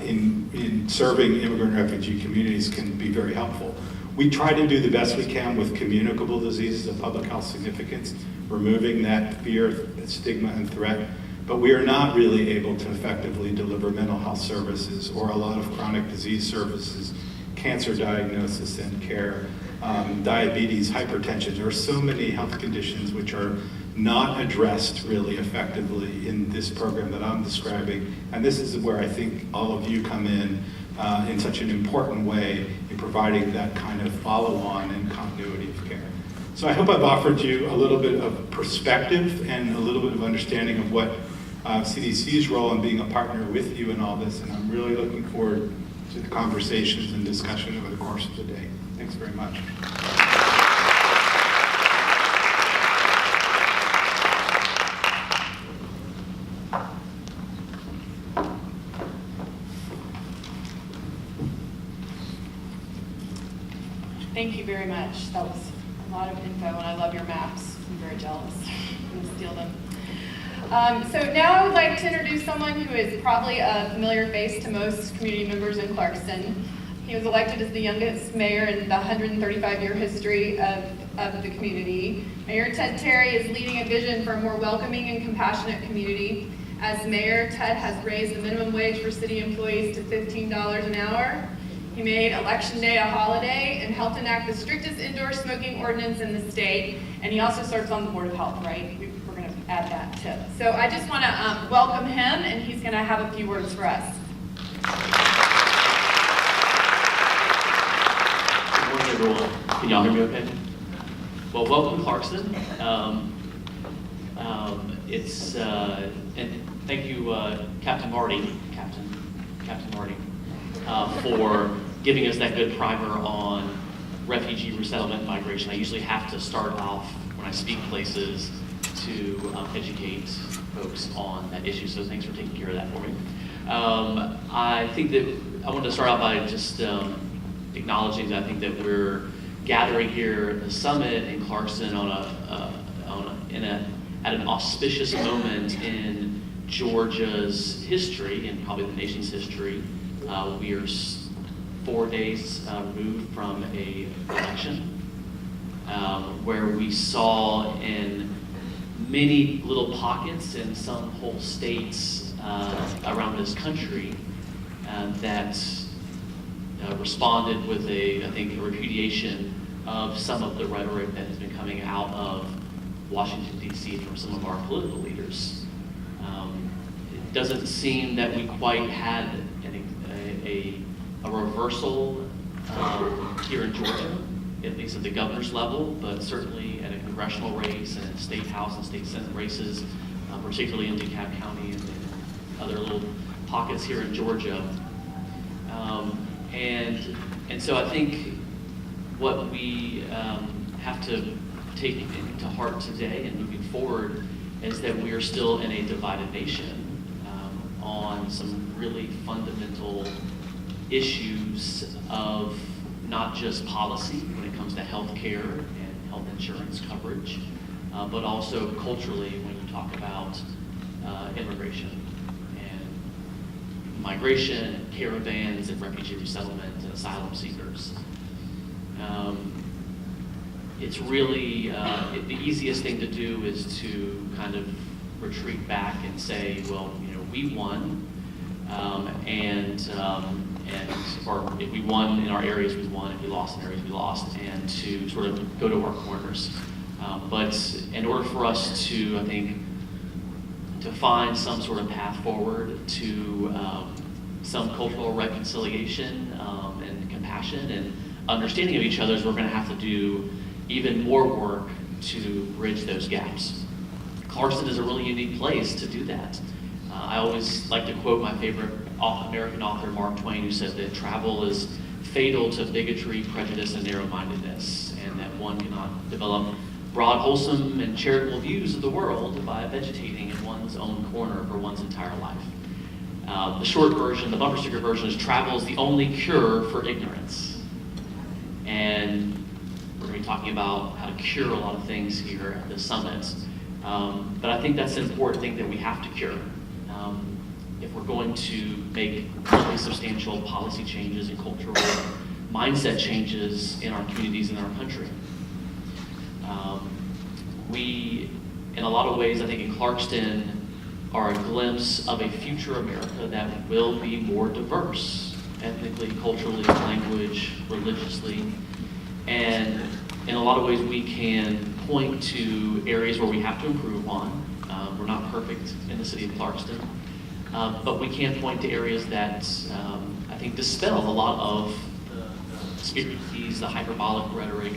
in serving immigrant and refugee communities can be very helpful. We try to do the best we can with communicable diseases of public health significance, removing that fear, stigma, and threat. But we are not really able to effectively deliver mental health services or a lot of chronic disease services, cancer diagnosis and care, diabetes, hypertension. There are so many health conditions which are not addressed really effectively in this program that I'm describing. And this is where I think all of you come in such an important way in providing that kind of follow-on and continuity of care. So I hope I've offered you a little bit of perspective and a little bit of understanding of what CDC's role in being a partner with you in all this, and I'm really looking forward to the conversations and discussion over the course of the day. Thanks very much. Thank you very much. That was a lot of info, and I love your maps. I'm very jealous. I'm going to steal them. So now I would like to introduce someone who is probably a familiar face to most community members in Clarkston. He was elected as the youngest mayor in the 135-year history of the community. Mayor Ted Terry is leading a vision for a more welcoming and compassionate community. As mayor, Ted has raised the minimum wage for city employees to $15 an hour. He made Election Day a holiday and helped enact the strictest indoor smoking ordinance in the state. And he also serves on the Board of Health, right? We're going to add that too. So I just want to welcome him, and he's going to have a few words for us. Good morning, everyone. Can y'all hear me okay? Well, welcome, Clarkston. And thank you, Captain Marty, for giving us that good primer on refugee resettlement and migration. I usually have to start off when I speak places to educate folks on that issue, so thanks for taking care of that for me. I think that I wanted to start out by just acknowledging that I think that we're gathering here at the summit in Clarkston at an auspicious moment in Georgia's history and probably the nation's history. We are 4 days removed from an election where we saw in many little pockets and some whole states around this country that responded with I think, a repudiation of some of the rhetoric that has been coming out of Washington, D.C. from some of our political leaders. It doesn't seem that we quite had a reversal here in Georgia, at least at the governor's level, but certainly at a congressional race and state house and state senate races, particularly in DeKalb County and other little pockets here in Georgia. And so I think what we have to take to heart today and moving forward is that we are still in a divided nation on some really fundamental issues of not just policy when it comes to health care and health insurance coverage, but also culturally when you talk about immigration and migration and caravans and refugee resettlement and asylum seekers. It's really, the easiest thing to do is to kind of retreat back and say, well, we won, or if we won in our areas, we won. If we lost in areas, we lost, and to sort of go to our corners. But in order for us to, I think, to find some sort of path forward to some cultural reconciliation and compassion and understanding of each other, we're going to have to do even more work to bridge those gaps. Clarkston is a really unique place to do that. I always like to quote my favorite American author, Mark Twain, who said that travel is fatal to bigotry, prejudice, and narrow-mindedness, and that one cannot develop broad, wholesome, and charitable views of the world by vegetating in one's own corner for one's entire life. The short version, the bumper sticker version, is travel is the only cure for ignorance. and we're going to be talking about how to cure a lot of things here at the summit. But I think that's an important thing that we have to cure. If we're going to make really substantial policy changes and cultural mindset changes in our communities and our country. We, in a lot of ways, I think in Clarkston, are a glimpse of a future America that will be more diverse, ethnically, culturally, language, religiously. And in a lot of ways, we can point to areas where we have to improve on. We're not perfect in the city of Clarkston, but we can point to areas that I think dispel a lot of the conspiracies, the hyperbolic rhetoric,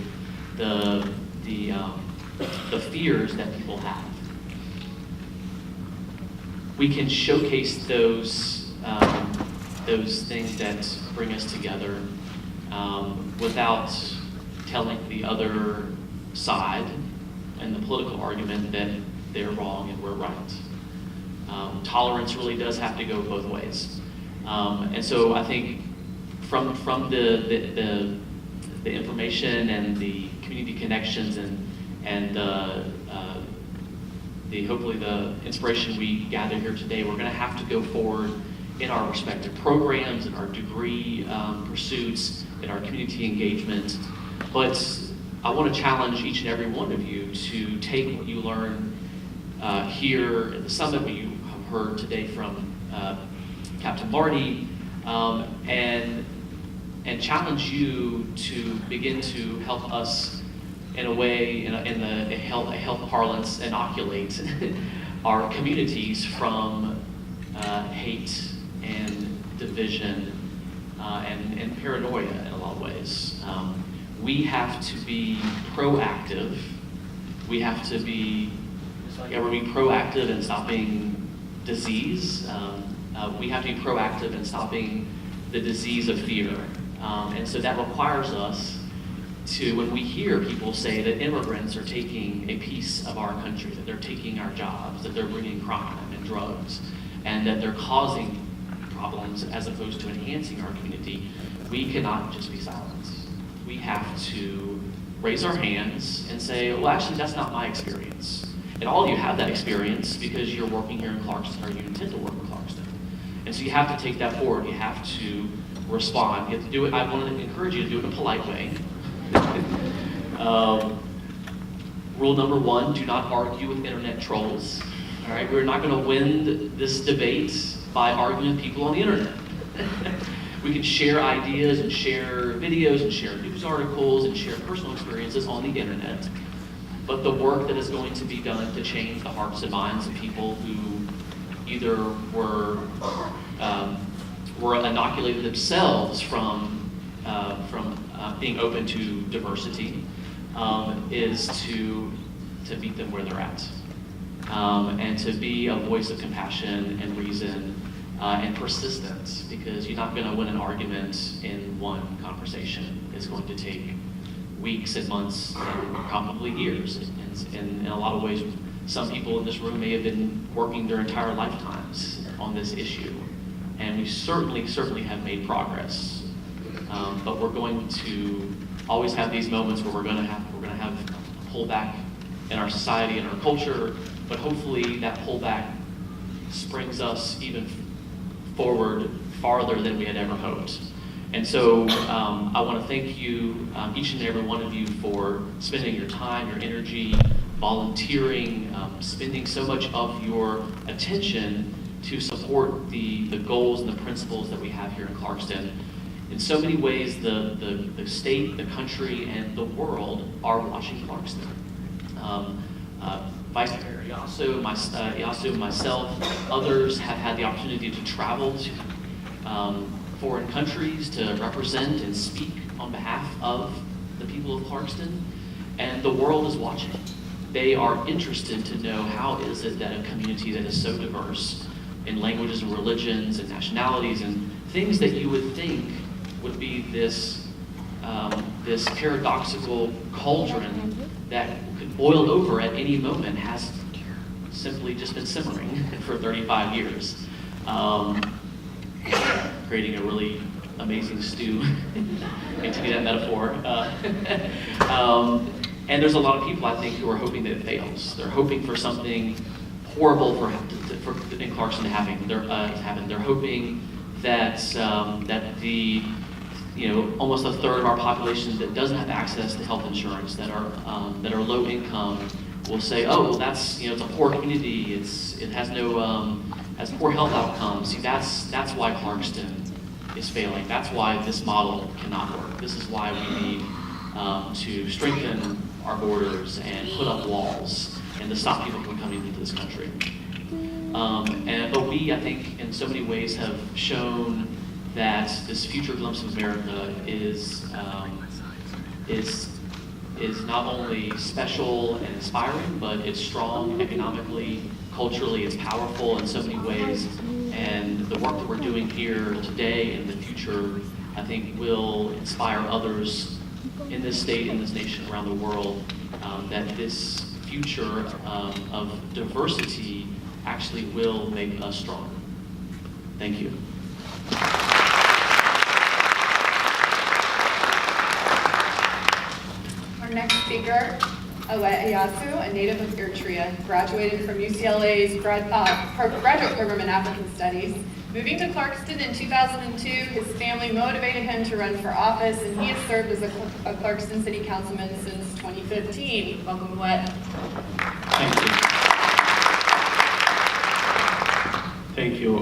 the fears that people have. We can showcase those things that bring us together without telling the other side and the political argument that they're wrong and we're right. Tolerance really does have to go both ways. And so I think from the information and the community connections and hopefully the inspiration we gather here today, we're going to have to go forward in our respective programs, in our degree pursuits, in our community engagement. But I want to challenge each and every one of you to take what you learn here at the summit, what you have heard today from Captain Marty, and challenge you to begin to help us in a way, in the health parlance, inoculate our communities from hate and division and paranoia in a lot of ways. We have to be proactive. We have to be proactive in stopping disease. We have to be proactive in stopping the disease of fear. And so that requires us to, when we hear people say that immigrants are taking a piece of our country, that they're taking our jobs, that they're bringing crime and drugs, and that they're causing problems as opposed to enhancing our community, we cannot just be silent. We have to raise our hands and say, well, actually, that's not my experience. And all of you have that experience because you're working here in Clarkston or you intend to work in Clarkston. And so you have to take that forward. You have to respond. You have to do it. I want to encourage you to do it in a polite way. Rule number 1, do not argue with internet trolls. All right, we're not going to win this debate by arguing with people on the internet. We can share ideas and share videos and share news articles and share personal experiences on the internet. But the work that is going to be done to change the hearts and minds of people who either were inoculated themselves from being open to diversity is to meet them where they're at. And to be a voice of compassion and reason and persistence, because you're not going to win an argument in one conversation. It's going to take weeks and months and probably years. And in a lot of ways, some people in this room may have been working their entire lifetimes on this issue. And we certainly have made progress. But we're going to always have these moments where we're going to have a pullback in our society and our culture, but hopefully that pullback springs us even forward farther than we had ever hoped. And so I want to thank you, each and every one of you, for spending your time, your energy, volunteering, spending so much of your attention to support the goals and the principles that we have here in Clarkston. In so many ways, the state, the country, and the world are watching Clarkston. Vice Mayor Yasu, myself, others have had the opportunity to travel to foreign countries to represent and speak on behalf of the people of Clarkston, and the world is watching. They are interested to know how is it that a community that is so diverse in languages and religions and nationalities and things that you would think would be this paradoxical cauldron that could boil over at any moment has simply just been simmering for 35 years, creating a really amazing stew, continue that metaphor. And there's a lot of people, I think, who are hoping that it fails. They're hoping for something horrible in Clarkston to happen. They're hoping that the almost a third of our population that doesn't have access to health insurance, that are low income, will say, oh, well, that's it's a poor community. It has has poor health outcomes. See, that's why Clarkston is failing. That's why this model cannot work. This is why we need to strengthen our borders and put up walls and to stop people from coming into this country. But we, I think, in so many ways have shown that this future glimpse of America is not only special and inspiring, but it's strong economically, culturally, it's powerful in so many ways. And the work that we're doing here today and in the future, I think, will inspire others in this state, in this nation, around the world, that this future of diversity actually will make us stronger. Thank you. Our next speaker, Alette Ayasu, a native of Eritrea, graduated from UCLA's graduate program in African Studies. Moving to Clarkston in 2002, his family motivated him to run for office, and he has served as a Clarkston City Councilman since 2015. Welcome, Alette. Thank you. Thank you.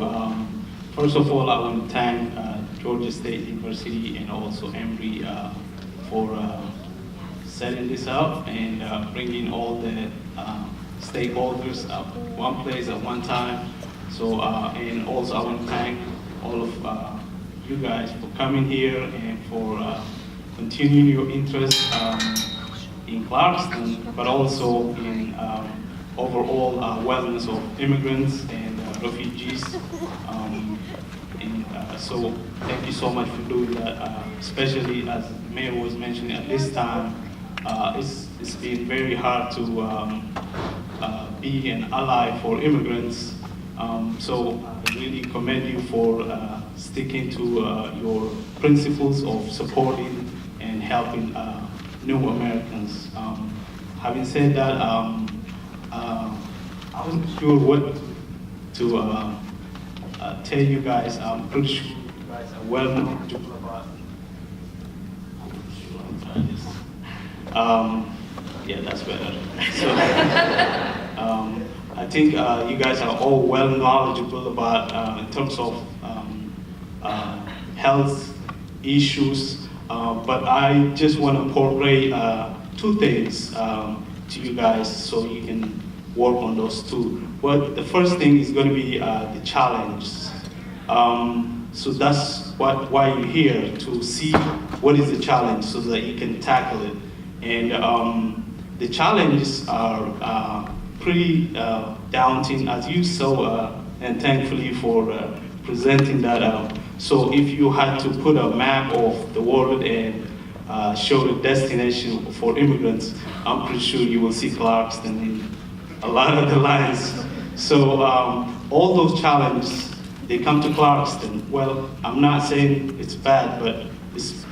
First of all, I want to thank Georgia State University and also Emory for setting this up and bringing all the stakeholders up one place at one time. So, and also I want to thank all of you guys for coming here and for continuing your interest in Clarkston, but also in overall wellness of immigrants and refugees. So thank you so much for doing that, especially as the Mayor was mentioning at this time. It's been very hard to be an ally for immigrants. So I really commend you for sticking to your principles of supporting and helping new Americans. Having said that, I wasn't sure what to tell you guys. I'm pretty sure you guys are well knowledgeable about. Yeah, that's better. So, I think you guys are all well knowledgeable about in terms of health issues, but I just want to portray two things to you guys so you can work on those two. Well, the first thing is going to be the challenge. So that's why you're here, to see what is the challenge so that you can tackle it. And the challenges are pretty daunting, as you saw, and thankfully for presenting that out. So if you had to put a map of the world and show the destination for immigrants, I'm pretty sure you will see Clarkston in a lot of the lines. So all those challenges, they come to Clarkston. Well, I'm not saying it's bad, but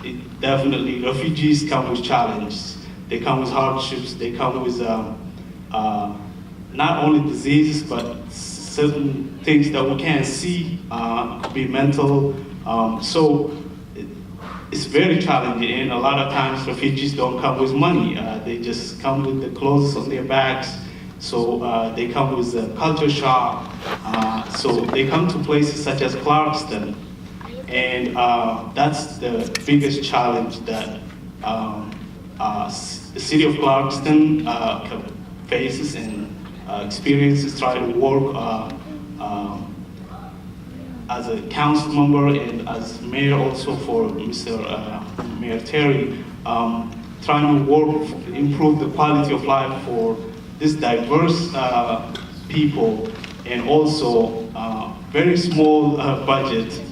it definitely, refugees come with challenges. They come with hardships. They come with not only diseases, but certain things that we can't see, could be mental. So it's very challenging, and a lot of times refugees don't come with money. They just come with the clothes on their backs. So they come with a culture shock. So they come to places such as Clarkston, and that's the biggest challenge that the city of Clarkston faces and experiences, try to work as a council member and as mayor also for Mr. Mayor Terry, trying to work to improve the quality of life for this diverse people, and also very small budget.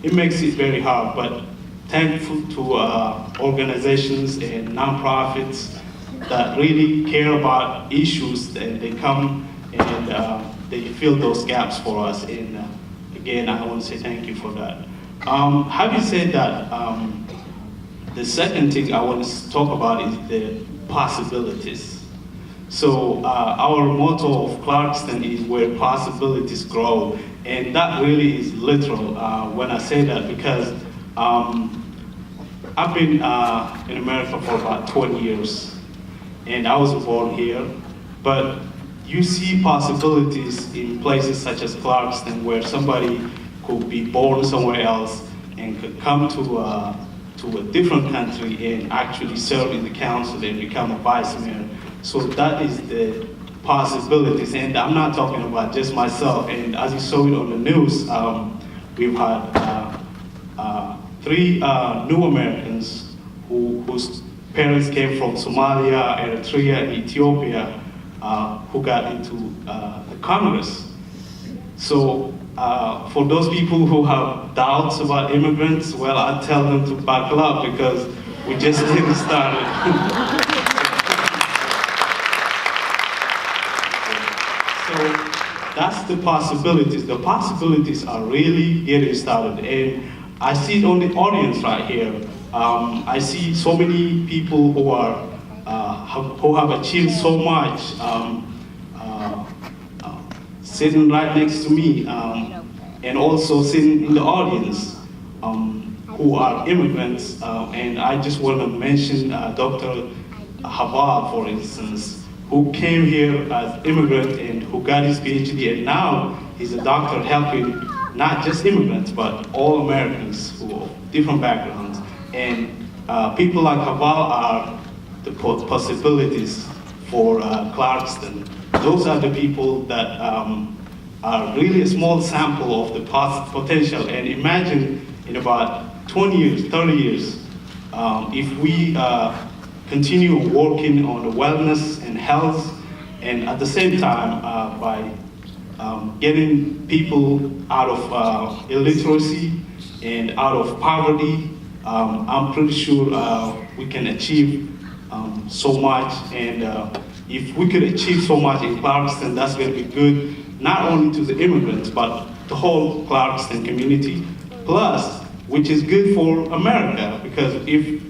It makes it very hard, but thankful to organizations and nonprofits that really care about issues, and they come and they fill those gaps for us. And again, I want to say thank you for that. Having said that, the second thing I want to talk about is the possibilities. So our motto of Clarkston is where possibilities grow, and that really is literal when I say that, because I've been in America for about 20 years, and I was born here, but you see possibilities in places such as Clarkston where somebody could be born somewhere else and could come to a different country and actually serve in the council and become a vice mayor. So that is the possibilities, and I'm not talking about just myself. And as you saw it on the news, we've had 3 new Americans whose parents came from Somalia, Eritrea, and Ethiopia, who got into the Congress. So for those people who have doubts about immigrants, well, I tell them to buckle up because we just getting started. So that's the possibilities. The possibilities are really getting started. And I see it on the audience right here. I see so many people who are who have achieved so much, sitting right next to me, and also sitting in the audience, who are immigrants. And I just want to mention Dr. Haval, for instance, who came here as immigrant and who got his PhD, and now he's a doctor helping not just immigrants, but all Americans who have different backgrounds. And people like Haval are the possibilities for Clarkston. Those are the people that are really a small sample of the potential. And imagine in about 20 years, 30 years, if we continue working on the wellness and health, and at the same time by getting people out of illiteracy and out of poverty, I'm pretty sure we can achieve so much. And if we could achieve so much in Clarkston, that's going to be good, not only to the immigrants, but the whole Clarkston community. Plus, which is good for America, because if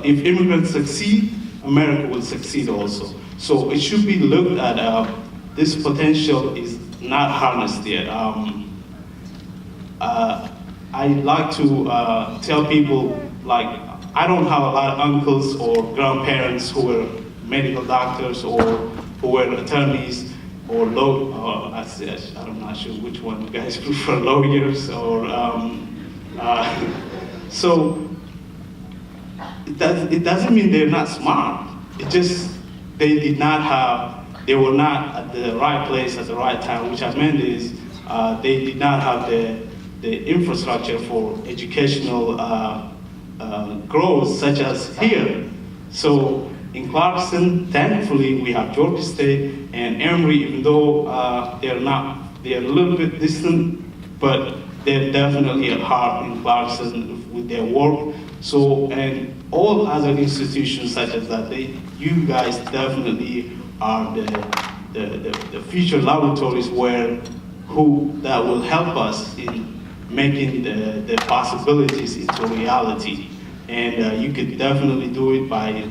immigrants succeed, America will succeed also. So it should be looked at. This potential is not harnessed yet. I like to tell people, like, I don't have a lot of uncles or grandparents who were medical doctors or who were attorneys or I'm not sure which one you guys prefer, lawyers or so it doesn't mean they're not smart. It just they were not at the right place at the right time. Which I meant is they did not have the infrastructure for educational growth such as here. So in Clarkston, thankfully we have Georgia State and Emory, even though they're a little bit distant, but they're definitely at heart in Clarkston with their work. So, and all other institutions such as that, you guys definitely are the future laboratories that will help us in making the possibilities into reality. And you could definitely do it by,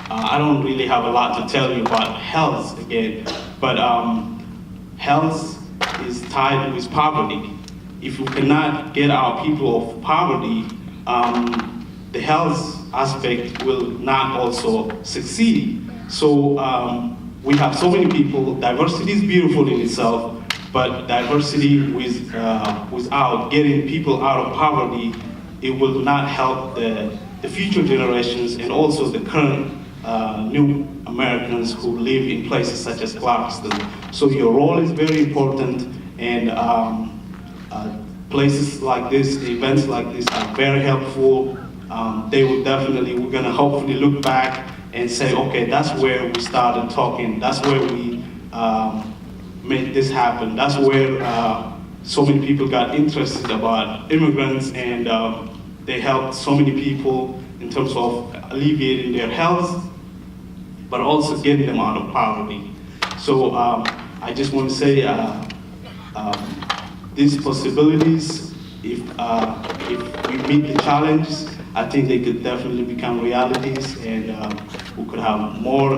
I don't really have a lot to tell you about health again, but health is tied with poverty. If we cannot get our people off poverty, the health aspect will not also succeed. So we have so many people. Diversity is beautiful in itself, but diversity without getting people out of poverty, it will not help the future generations and also the current new Americans who live in places such as Clarkston. So your role is very important, and places like this, events like this are very helpful. They will definitely, we're gonna hopefully look back and say, okay, that's where we started talking. That's where we made this happen. That's where so many people got interested about immigrants, and they helped so many people in terms of alleviating their health, but also getting them out of poverty. So I just want to say these possibilities if we meet the challenges, I think they could definitely become realities, and we could have more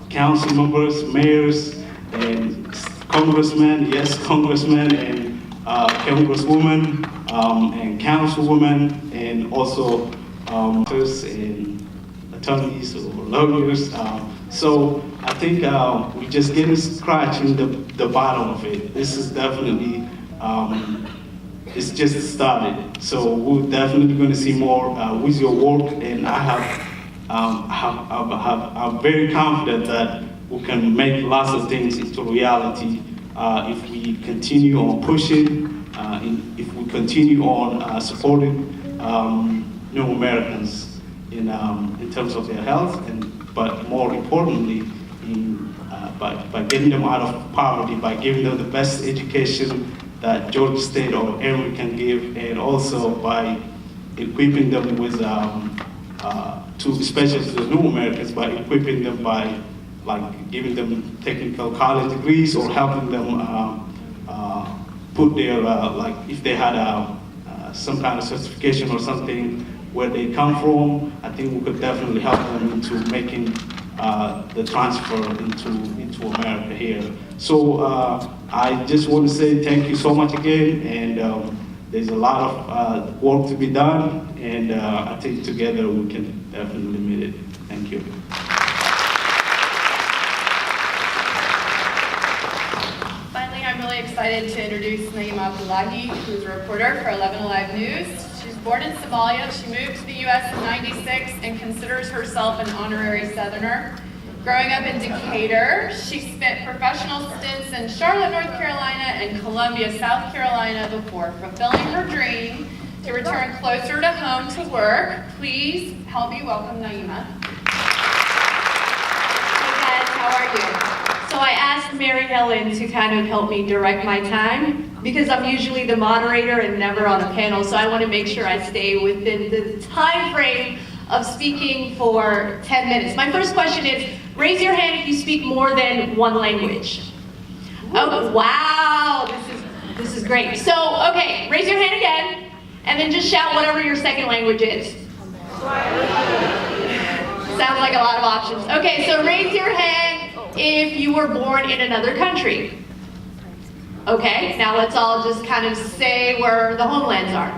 council members, mayors, and congressmen, and congresswomen, and councilwomen, and also and attorneys or lawyers. So I think we're just getting scratching the bottom of it. This is definitely, it's just started. So we're definitely going to see more with your work, and I'm very confident that we can make lots of things into reality if we continue on pushing, if we continue on supporting new Americans in terms of their health, but more importantly, by getting them out of poverty, by giving them the best education that Georgia State or Emory can give, and also by equipping them with, especially to the new Americans, by equipping them by giving them technical college degrees or helping them put their, if they had some kind of certification or something where they come from, I think we could definitely help them into making the transfer into America here. So I just want to say thank you so much again, and there's a lot of work to be done, and I think together we can definitely meet it. Thank you. Finally, I'm really excited to introduce Naima Abdullahi, who's a reporter for 11 Alive News. She's born in Somalia. She moved to the U.S. in '96 and considers herself an honorary Southerner. Growing up in Decatur, she spent professional stints in Charlotte, North Carolina and Columbia, South Carolina before fulfilling her dream to return closer to home to work. Please help me welcome Naima. Hey guys, how are you? So I asked Mary Helen to kind of help me direct my time because I'm usually the moderator and never on a panel, so I want to make sure I stay within the time frame of speaking for 10 minutes. My first question is, raise your hand if you speak more than one language. Oh, wow, this is great. So, okay, raise your hand again, and then just shout whatever your second language is. Sounds like a lot of options. Okay, so raise your hand if you were born in another country. Okay, now let's all just kind of say where the homelands are.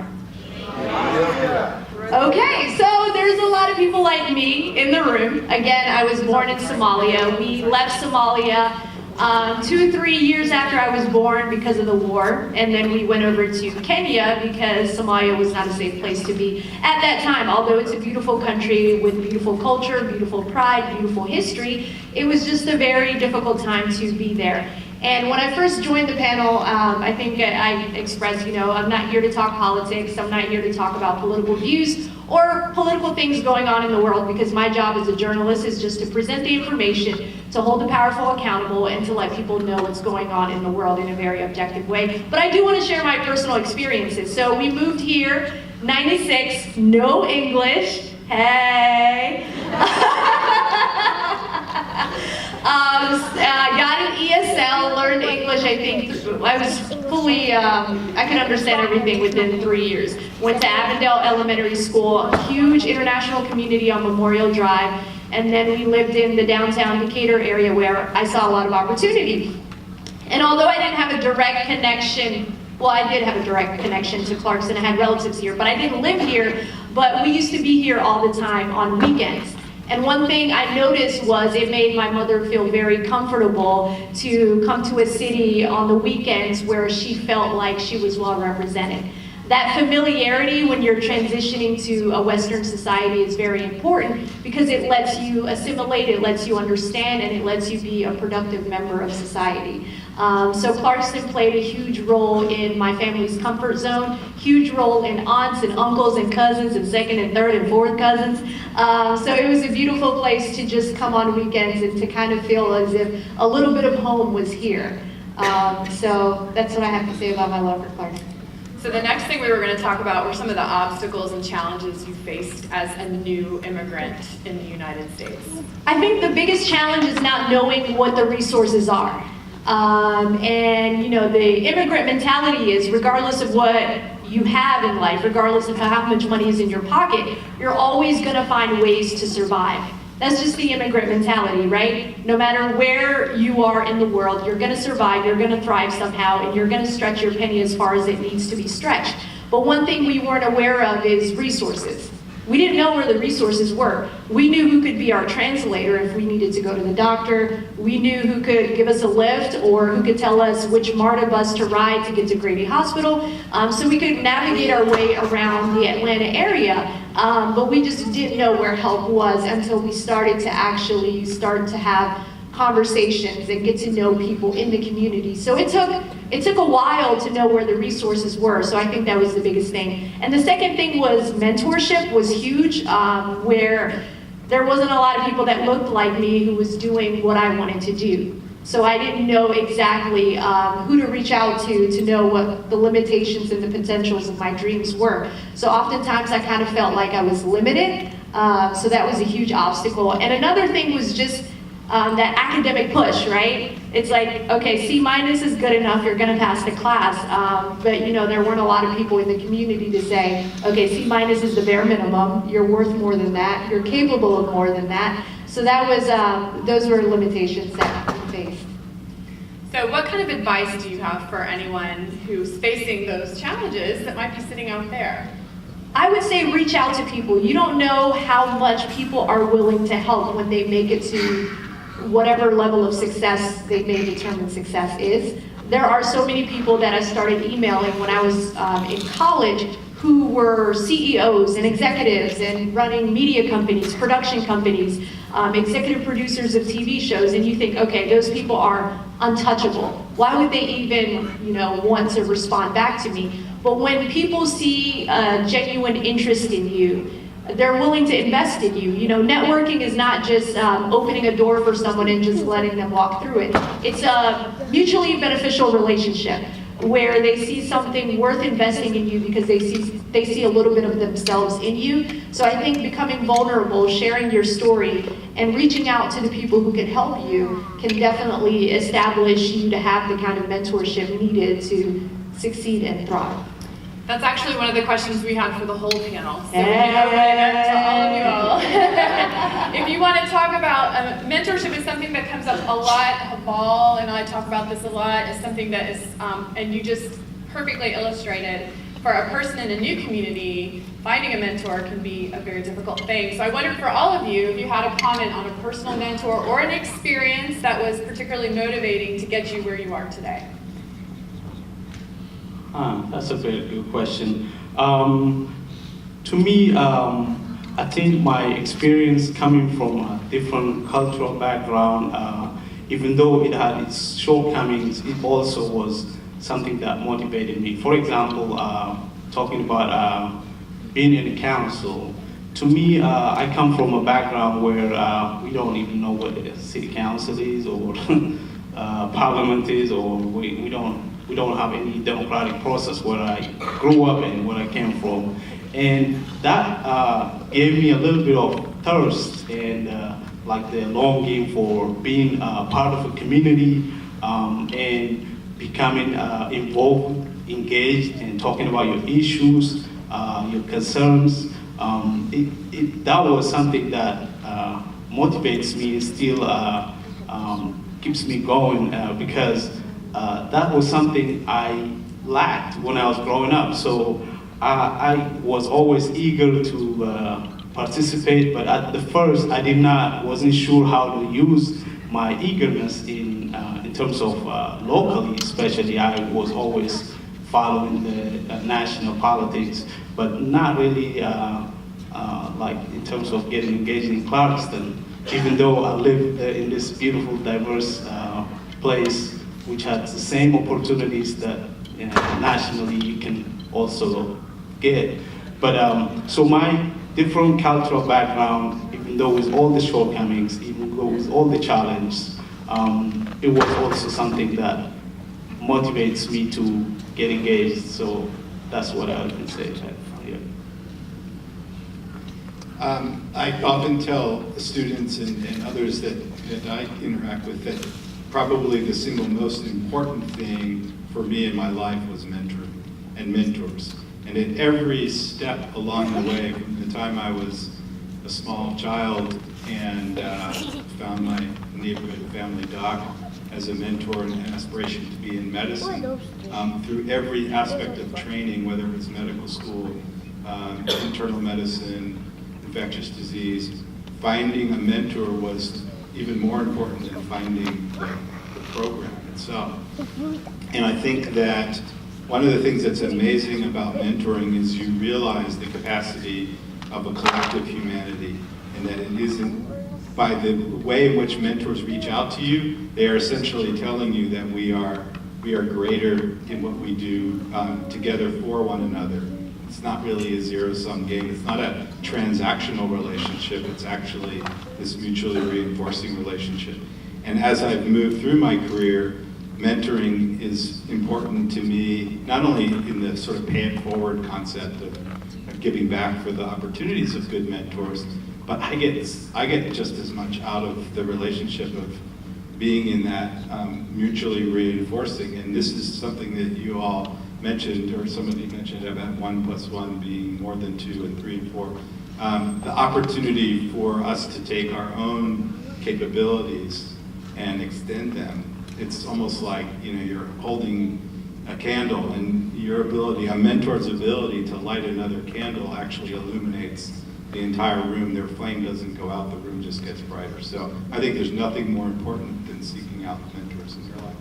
Okay, so there's a lot of people like me in the room. Again, I was born in Somalia. We left Somalia 2-3 years after I was born because of the war, and then we went over to Kenya because Somalia was not a safe place to be at that time. Although it's a beautiful country with beautiful culture, beautiful pride, beautiful history, it was just a very difficult time to be there. And when I first joined the panel, I think I expressed, I'm not here to talk politics, I'm not here to talk about political views or political things going on in the world, because my job as a journalist is just to present the information, to hold the powerful accountable, and to let people know what's going on in the world in a very objective way. But I do want to share my personal experiences. So we moved here, '96, no English, hey. Got an ESL, learned English, I think, I was fully, I could understand everything within 3 years. Went to Avondale Elementary School, a huge international community on Memorial Drive, and then we lived in the downtown Decatur area where I saw a lot of opportunity. And although I didn't have a direct connection, well, I did have a direct connection to Clarkston, I had relatives here, but I didn't live here, but we used to be here all the time on weekends. And one thing I noticed was it made my mother feel very comfortable to come to a city on the weekends where she felt like she was well represented. That familiarity when you're transitioning to a Western society is very important because it lets you assimilate, it lets you understand, and it lets you be a productive member of society. So Clarkston played a huge role in my family's comfort zone, huge role in aunts and uncles and cousins and second and third and fourth cousins. So it was a beautiful place to just come on weekends and to kind of feel as if a little bit of home was here. So that's what I have to say about my love for Clarkston. So the next thing we were going to talk about were some of the obstacles and challenges you faced as a new immigrant in the United States. I think the biggest challenge is not knowing what the resources are. And the immigrant mentality is, regardless of what you have in life, regardless of how much money is in your pocket, you're always gonna find ways to survive. That's just the immigrant mentality, right? No matter where you are in the world, you're gonna survive, you're gonna thrive somehow, and you're gonna stretch your penny as far as it needs to be stretched. But one thing we weren't aware of is resources. We didn't know where the resources were. We knew who could be our translator if we needed to go to the doctor. We knew who could give us a lift or who could tell us which MARTA bus to ride to get to Grady Hospital. So we could navigate our way around the Atlanta area, but we just didn't know where help was until we started to actually have conversations and get to know people in the community. So it took a while to know where the resources were, so I think that was the biggest thing. And the second thing was mentorship was huge, where there wasn't a lot of people that looked like me who was doing what I wanted to do. So I didn't know exactly who to reach out to know what the limitations and the potentials of my dreams were. So oftentimes I kind of felt like I was limited, so that was a huge obstacle. And another thing was just that academic push, right? It's like, okay, C- is good enough, you're gonna pass the class. But you know, there weren't a lot of people in the community to say, okay, C- is the bare minimum, you're worth more than that, you're capable of more than that. So that was, those were limitations that we faced. So what kind of advice do you have for anyone who's facing those challenges that might be sitting out there? I would say reach out to people. You don't know how much people are willing to help when they make it to whatever level of success they may determine success is. There are so many people that I started emailing when I was in college who were CEOs and executives and running media companies, production companies, executive producers of TV shows, and you think, okay, those people are untouchable. Why would they even, want to respond back to me? But when people see a genuine interest in you, they're willing to invest in you. Networking is not just opening a door for someone and just letting them walk through it. It's a mutually beneficial relationship where they see something worth investing in you because they see a little bit of themselves in you. So I think becoming vulnerable, sharing your story, and reaching out to the people who can help you can definitely establish you to have the kind of mentorship needed to succeed and thrive. That's actually one of the questions we had for the whole panel. So we open it up to all of you all. If you want to talk about mentorship, is something that comes up a lot. Ball and I talk about this a lot. Is something that is, and you just perfectly illustrated. For a person in a new community, finding a mentor can be a very difficult thing. So I wondered for all of you, if you had a comment on a personal mentor or an experience that was particularly motivating to get you where you are today. That's a very good question. To me, I think my experience coming from a different cultural background, even though it had its shortcomings, it also was something that motivated me. For example, talking about being in the council, to me, I come from a background where we don't even know what a city council is or parliament is, or we don't have any democratic process where I grew up and where I came from. And that gave me a little bit of thirst and like the longing for being part of a community and becoming involved, engaged, and talking about your issues, your concerns. That was something that motivates me and still keeps me going because that was something I lacked when I was growing up. So I was always eager to participate, but at the first I wasn't sure how to use my eagerness in terms of locally, especially. I was always following the national politics, but not really like in terms of getting engaged in Clarkston, even though I lived in this beautiful, diverse place which has the same opportunities that nationally you can also get. But so my different cultural background, even though with all the shortcomings, even though with all the challenges, it was also something that motivates me to get engaged. So that's what I would say. I often tell the students and others that I interact with that probably the single most important thing for me in my life was mentoring and mentors. And at every step along the way, from the time I was a small child and found my neighborhood family doc as a mentor and an aspiration to be in medicine, through every aspect of training, whether it was medical school, internal medicine, infectious disease, finding a mentor was even more important than finding the program itself. And I think that one of the things that's amazing about mentoring is you realize the capacity of a collective humanity, and that it isn't, by the way in which mentors reach out to you, they are essentially telling you that we are greater in what we do together for one another. It's not really a zero-sum game. It's not a transactional relationship. It's actually this mutually reinforcing relationship. And as I've moved through my career, mentoring is important to me, not only in the sort of pay it forward concept of giving back for the opportunities of good mentors, but I get just as much out of the relationship of being in that mutually reinforcing. And this is something that you all mentioned, or somebody mentioned about 1 + 1 being more than 2 and 3 and 4. The opportunity for us to take our own capabilities and extend them. It's almost like, you're holding a candle, and your ability, a mentor's ability to light another candle actually illuminates the entire room. Their flame doesn't go out, the room just gets brighter. So I think there's nothing more important than seeking out mentors in your life.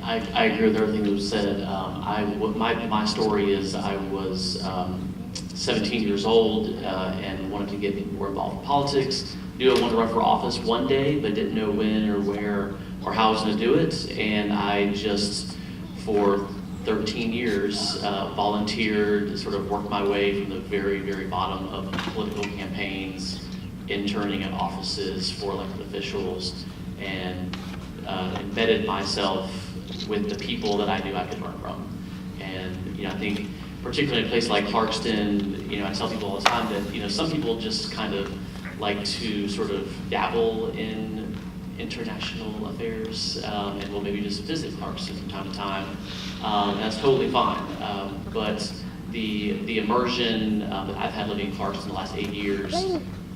I agree with everything that was said. My story is I was 17 years old and wanted to get more involved in politics. Knew I wanted to run for office one day, but didn't know when or where or how I was going to do it. And I just, for 13 years, volunteered, sort of worked my way from the very, very bottom of political campaigns, interning at offices for elected officials, and embedded myself with the people that I knew I could learn from. And I think particularly in a place like Clarkston, I tell people all the time that some people just kind of like to sort of dabble in international affairs and will maybe just visit Clarkston from time to time. That's totally fine. But the immersion that I've had living in Clarkston the last 8 years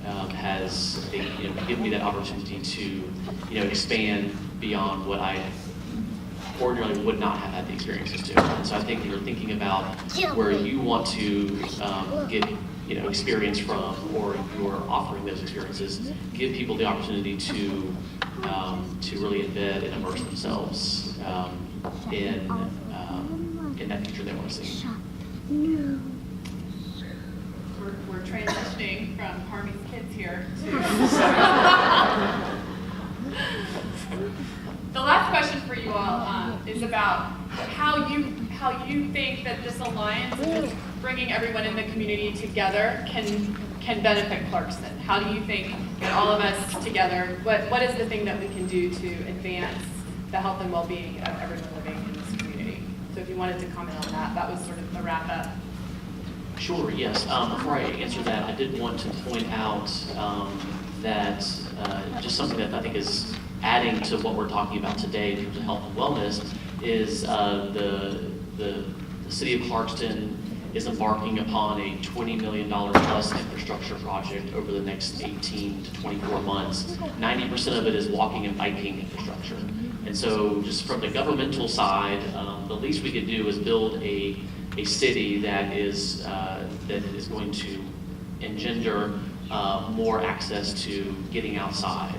has given me that opportunity to expand beyond what I ordinarily would not have had the experiences to. And so I think you're thinking about where you want to get experience from, or you're offering those experiences, give people the opportunity to really embed and immerse themselves in that future they want to see. We're transitioning from Harmy's kids here to the last question for you all is about how you think that this alliance, just bringing everyone in the community together, can benefit Clarkston. How do you think that all of us together, what is the thing that we can do to advance the health and well-being of everyone living in this community? So if you wanted to comment on that, that was sort of the wrap up. Sure, yes. Before I answer that, I did want to point out that just something that I think is adding to what we're talking about today in terms of health and wellness is the city of Clarkston is embarking upon a $20 million plus infrastructure project over the next 18 to 24 months. 90% of it is walking and biking infrastructure. And so just from the governmental side, the least we could do is build a city that is going to engender more access to getting outside.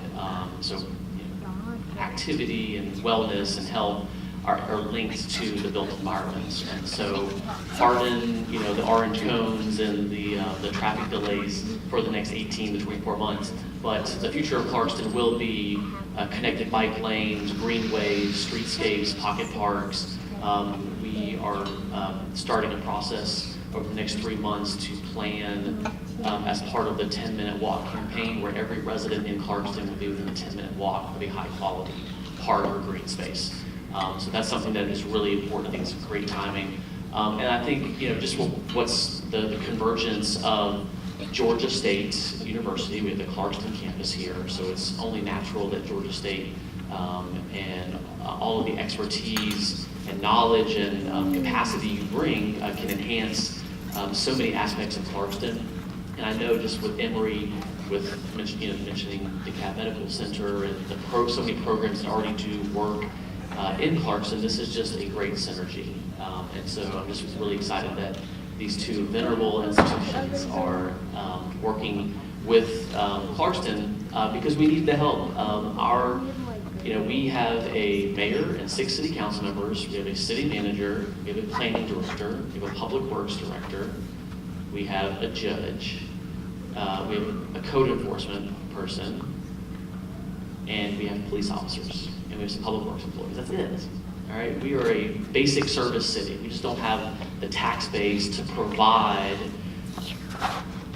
Activity and wellness and health are linked to the built environment. And so pardon, the orange cones and the traffic delays for the next 18 to 24 months, but the future of Clarkston will be connected bike lanes, greenways, streetscapes, pocket parks. We are starting a process over the next 3 months to plan as part of the 10-minute walk campaign, where every resident in Clarkston will be within a 10-minute walk of a high-quality park or green space. So that's something that is really important. I think it's great timing. And I think, just what's the convergence of Georgia State University. We have the Clarkston campus here, so it's only natural that Georgia State and all of the expertise and knowledge and capacity you bring can enhance so many aspects of Clarkston. And I know just with Emory, with mentioning the CAP Medical Center and so many programs that already do work in Clarkston, this is just a great synergy. And so I'm just really excited that these two venerable institutions are working with Clarkston because we need the help. We have a mayor and 6 city council members. We have a city manager. We have a planning director. We have a public works director. We have a judge. We have a code enforcement person. And we have police officers. And we have some public works employees. That's it. All right. We are a basic service city. We just don't have the tax base to provide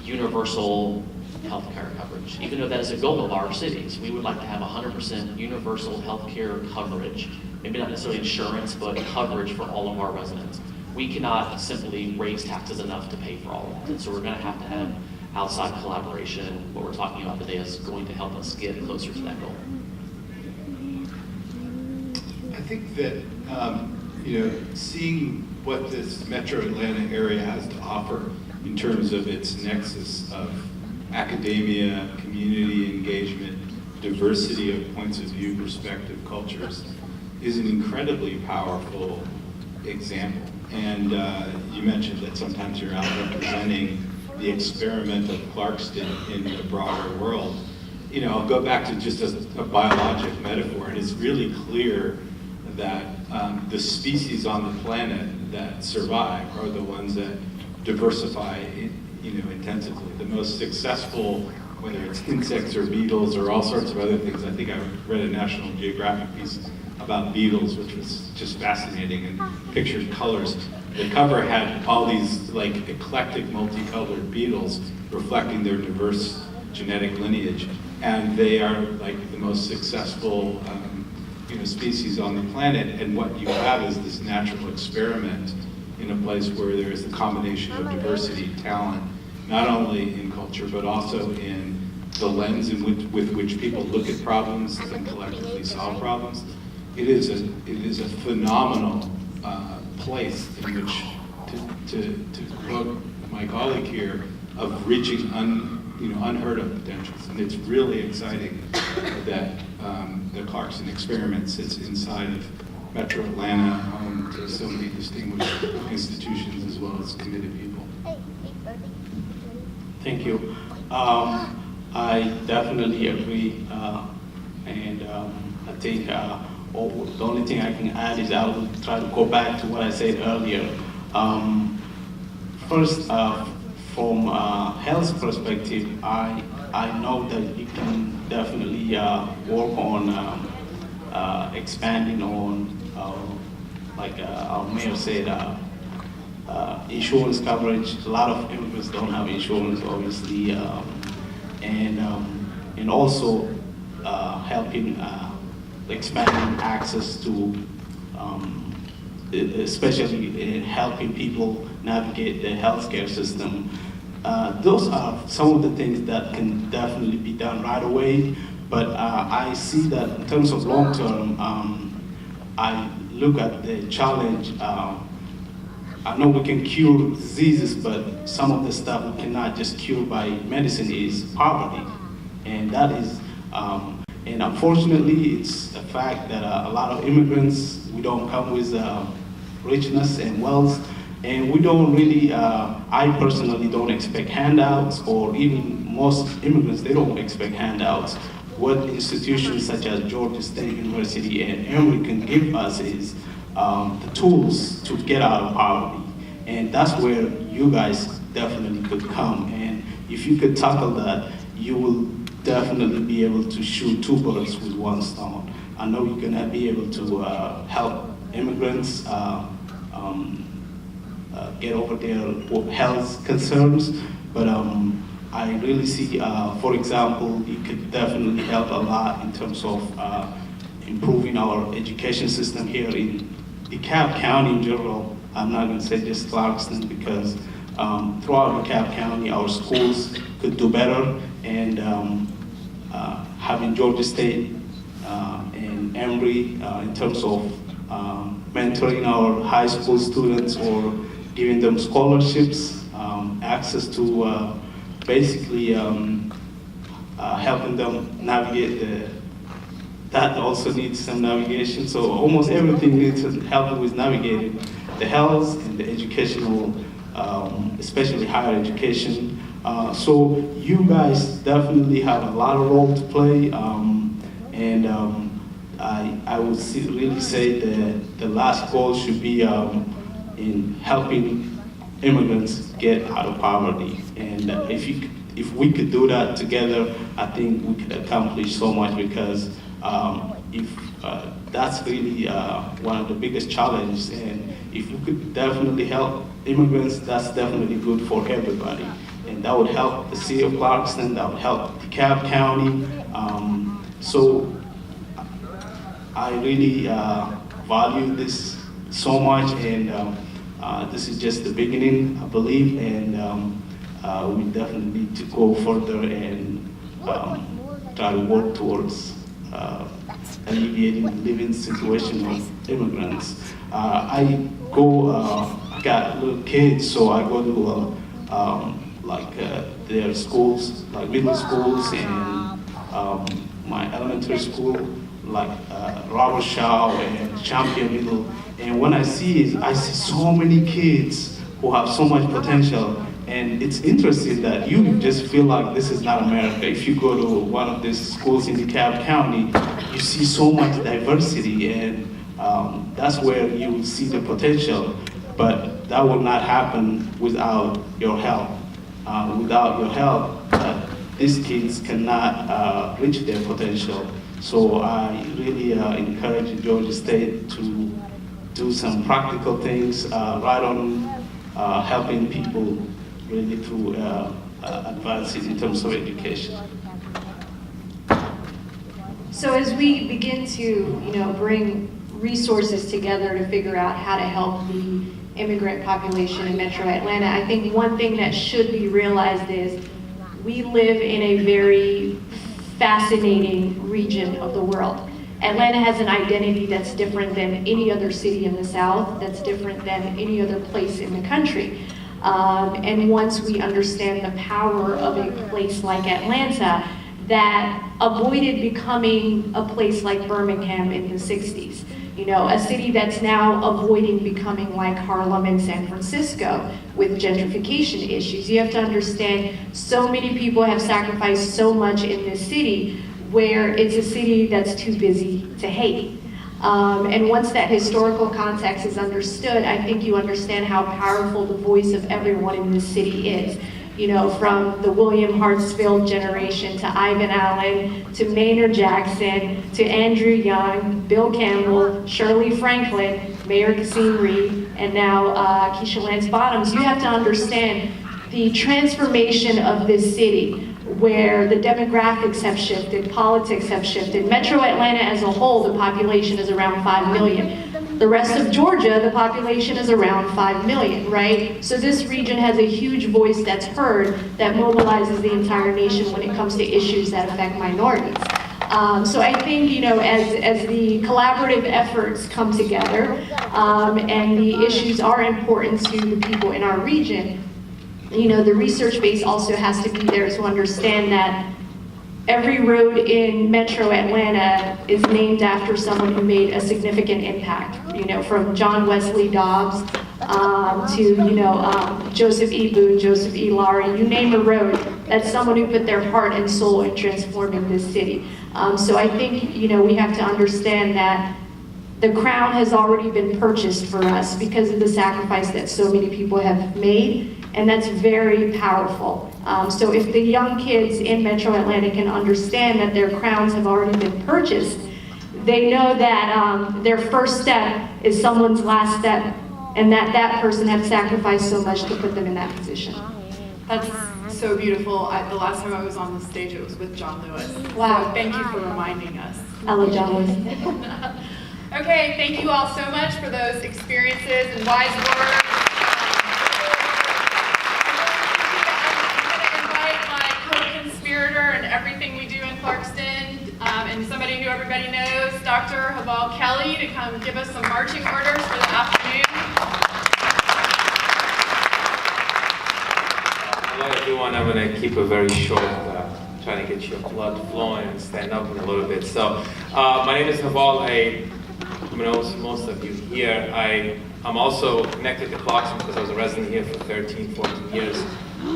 universal healthcare coverage, even though that is a goal of our cities. We would like to have 100% universal healthcare coverage, maybe not necessarily insurance, but coverage for all of our residents. We cannot simply raise taxes enough to pay for all of that, and so we're going to have outside collaboration. What we're talking about today is going to help us get closer to that goal. I think that, seeing what this Metro Atlanta area has to offer in terms of its nexus of academia, community engagement, diversity of points of view, perspective, cultures, is an incredibly powerful example. And you mentioned that sometimes you're out representing the experiment of Clarkston in the broader world. I'll go back to just a biologic metaphor, and it's really clear that the species on the planet that survive are the ones that diversify intensively. The most successful, whether it's insects or beetles or all sorts of other things. I think I read a National Geographic piece about beetles, which was just fascinating, and pictured colors. The cover had all these eclectic multicolored beetles reflecting their diverse genetic lineage, and they are the most successful species on the planet. And what you have is this natural experiment in a place where there is a combination of diversity, talent, not only in culture, but also in the lens with which people look at problems and collectively solve problems. It is a phenomenal place in which to quote my colleague here, of reaching unheard of potentials. And it's really exciting that the Clarkston experiment sits inside of Metro Atlanta, home to so many distinguished institutions as well as committed people. Thank you. I definitely agree, and I think the only thing I can add is I will try to go back to what I said earlier. First, from a health perspective, I know that you can definitely work on expanding on, our mayor said, insurance coverage. A lot of immigrants don't have insurance, obviously, and also helping expanding access to, especially helping people navigate the healthcare system. Those are some of the things that can definitely be done right away. But I see that in terms of long term, I look at the challenge. I know we can cure diseases, but some of the stuff we cannot just cure by medicine is poverty. And that is, and unfortunately, it's a fact that a lot of immigrants, we don't come with richness and wealth, and we don't really, I personally don't expect handouts, or even most immigrants, they don't expect handouts. What institutions such as Georgia State University and Emory can give us is the tools to get out of poverty. And that's where you guys definitely could come. And if you could tackle that, you will definitely be able to shoot 2 birds with 1 stone. I know you're gonna be able to help immigrants get over their health concerns, but I really see, for example, it could definitely help a lot in terms of improving our education system here in DeKalb County in general. I'm not going to say just Clarkston, because throughout DeKalb County, our schools could do better, and having Georgia State and Emory in terms of mentoring our high school students or giving them scholarships, access to basically helping them navigate that also needs some navigation. So almost everything needs help with navigating the health and the educational, especially higher education. So you guys definitely have a lot of role to play, and I would really say that the last goal should be in helping immigrants get out of poverty. And if we could do that together, I think we could accomplish so much, because that's really one of the biggest challenges. And if we could definitely help immigrants, that's definitely good for everybody. And that would help the city of Clarkston, that would help DeKalb County. So I really value this so much, and this is just the beginning, I believe, and we definitely need to go further and try to work towards alleviating the living situation of immigrants. I got little kids, so I go to their schools, like middle schools and my elementary school, like Robert Shaw and Champion Middle. And when I see so many kids who have so much potential. And it's interesting that you just feel like this is not America. If you go to one of these schools in DeKalb County, you see so much diversity, and that's where you will see the potential. But that will not happen without your help. Without your help, these kids cannot reach their potential. So I really encourage Georgia State to do some practical things right on helping people really through advances in terms of education. So as we begin to, bring resources together to figure out how to help the immigrant population in Metro Atlanta, I think one thing that should be realized is we live in a very fascinating region of the world. Atlanta has an identity that's different than any other city in the South, that's different than any other place in the country. And once we understand the power of a place like Atlanta, that avoided becoming a place like Birmingham in the 60s. A city that's now avoiding becoming like Harlem and San Francisco with gentrification issues. You have to understand, so many people have sacrificed so much in this city, where it's a city that's too busy to hate. And once that historical context is understood, I think you understand how powerful the voice of everyone in this city is. From the William Hartsfield generation to Ivan Allen, to Maynard Jackson, to Andrew Young, Bill Campbell, Shirley Franklin, Mayor Kasim Reed, and now Keisha Lance Bottoms. You have to understand the transformation of this city, where the demographics have shifted, politics have shifted. Metro Atlanta as a whole, the population is around 5 million. The rest of Georgia, the population is around 5 million, right? So this region has a huge voice that's heard, that mobilizes the entire nation when it comes to issues that affect minorities. So I think, as the collaborative efforts come together, and the issues are important to the people in our region, the research base also has to be there to understand that every road in Metro Atlanta is named after someone who made a significant impact, from John Wesley Dobbs to, Joseph E. Boone, Joseph E. Laurie, you name a road, that's someone who put their heart and soul in transforming this city. So I think, we have to understand that the crown has already been purchased for us because of the sacrifice that so many people have made, and that's very powerful. So if the young kids in Metro Atlanta can understand that their crowns have already been purchased, they know that their first step is someone's last step, and that person has sacrificed so much to put them in that position. That's so beautiful. The last time I was on the stage, it was with John Lewis. Wow. So thank you for reminding us. I love John Lewis. Okay, thank you all so much for those experiences and wise words. I'm going to invite my co-conspirator in everything we do in Clarkston, and somebody who everybody knows, Dr. Tony to come give us some marching orders for the afternoon. Hello everyone, I'm going to keep it very short, trying to get your blood flowing and stand up in a little bit. So, my name is Naval. I know most of you here. I'm also connected to Clarkston because I was a resident here for 13, 14 years.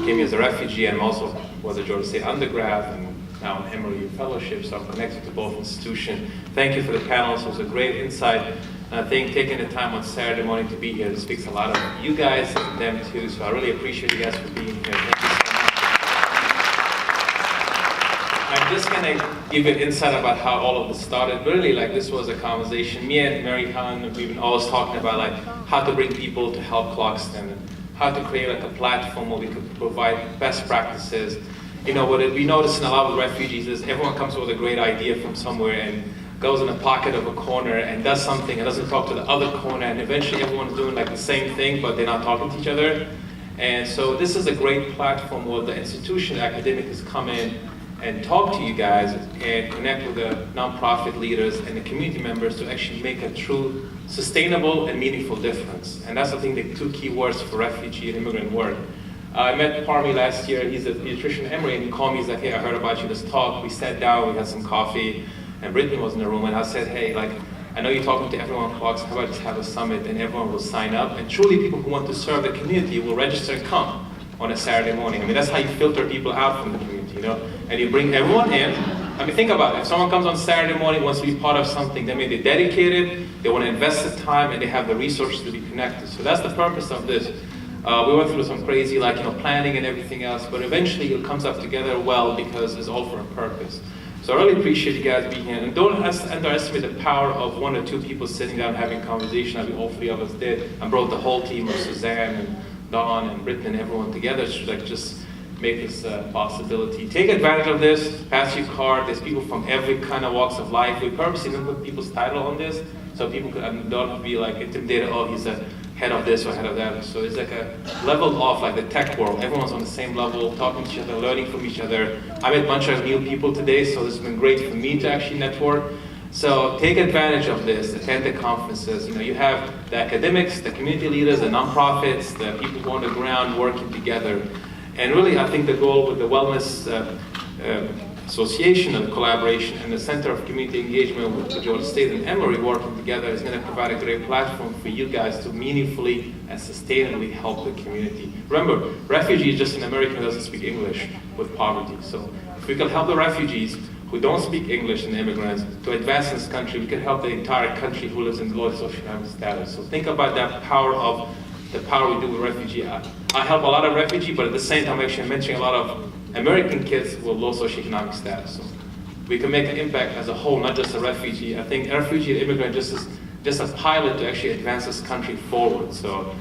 Came here as a refugee, and also was a Georgia State undergrad and now an Emory Fellowship, so I'm connected to both institutions. Thank you for the panels. It was a great insight. And I think taking the time on Saturday morning to be here speaks a lot of you guys and them too, so I really appreciate you guys for being here. Thank you so much. I'm just going to give you an insight about how all of this started. Really, like, this was a conversation. Me and Mary Helen, we've been always talking about like how to bring people to help Clarkston, and how to create like a platform where we could provide best practices. You know, what we notice in a lot of refugees is everyone comes with a great idea from somewhere and goes in a pocket of a corner and does something and doesn't talk to the other corner, and eventually everyone's doing like the same thing, but they're not talking to each other. And so this is a great platform where the institution academics come in and talk to you guys and connect with the nonprofit leaders and the community members to actually make a true, sustainable and meaningful difference. And that's, I think, the two key words for refugee and immigrant work. I met Parmi last year. He's a pediatrician at Emory, and he called me. He's like, hey, I heard about you this talk. We sat down, we had some coffee, and Brittany was in the room, and I said, hey, like, I know you're talking to everyone at Clarkston, how about just have a summit and everyone will sign up, and truly people who want to serve the community will register and come on a Saturday morning. I mean, that's how you filter people out from the community, you know? And you bring everyone in. I mean, think about it. If someone comes on Saturday morning, wants to be part of something, that means they're dedicated, they want to invest the time, and they have the resources to be connected. So that's the purpose of this. We went through some crazy, like, you know, planning and everything else, but eventually it comes up together well because it's all for a purpose. So I really appreciate you guys being here. And don't underestimate the power of one or two people sitting down having a conversation. I mean, all three of us did. I brought the whole team of Suzanne and Dawn and Brittany and everyone together to like just make this a possibility. Take advantage of this, pass your card. There's people from every kind of walks of life. We purposely didn't put people's title on this so people could don't be like intimidated, oh, he's a head of this or head of that. So it's like a level of like the tech world. Everyone's on the same level, talking to each other, learning from each other. I met a bunch of new people today, so this has been great for me to actually network. So take advantage of this, attend the conferences. You know, you have the academics, the community leaders, the nonprofits, the people who are on the ground working together. And really, I think the goal with the Wellness Association and collaboration and the Center of Community Engagement with the Georgia State and Emory working together is going to provide a great platform for you guys to meaningfully and sustainably help the community. Remember, refugee is just an American who doesn't speak English with poverty. So if we can help the refugees who don't speak English and immigrants to advance in this country, we can help the entire country who lives in low socioeconomic status. So think about that power of the power we do with refugee. I help a lot of refugees, but at the same time, actually, I'm mentioning a lot of American kids with low socioeconomic status. So we can make an impact as a whole, not just a refugee. I think a refugee and immigrant just a pilot to actually advance this country forward. So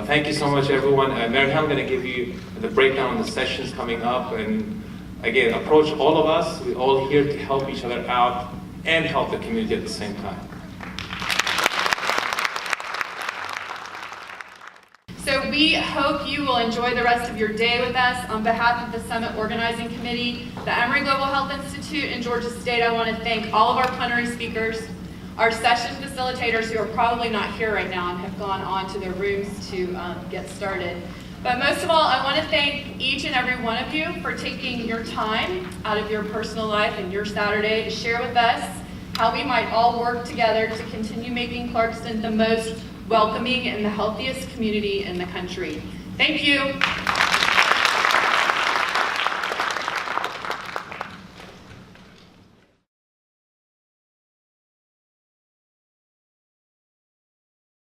thank you so much, everyone. Mary, I'm going to give you the breakdown of the sessions coming up. And again, approach all of us. We're all here to help each other out and help the community at the same time. So we hope you will enjoy the rest of your day with us. On behalf of the Summit Organizing Committee, the Emory Global Health Institute, and Georgia State, I want to thank all of our plenary speakers, our session facilitators who are probably not here right now and have gone on to their rooms to get started. But most of all, I want to thank each and every one of you for taking your time out of your personal life and your Saturday to share with us how we might all work together to continue making Clarkston the most welcoming and the healthiest community in the country. Thank you.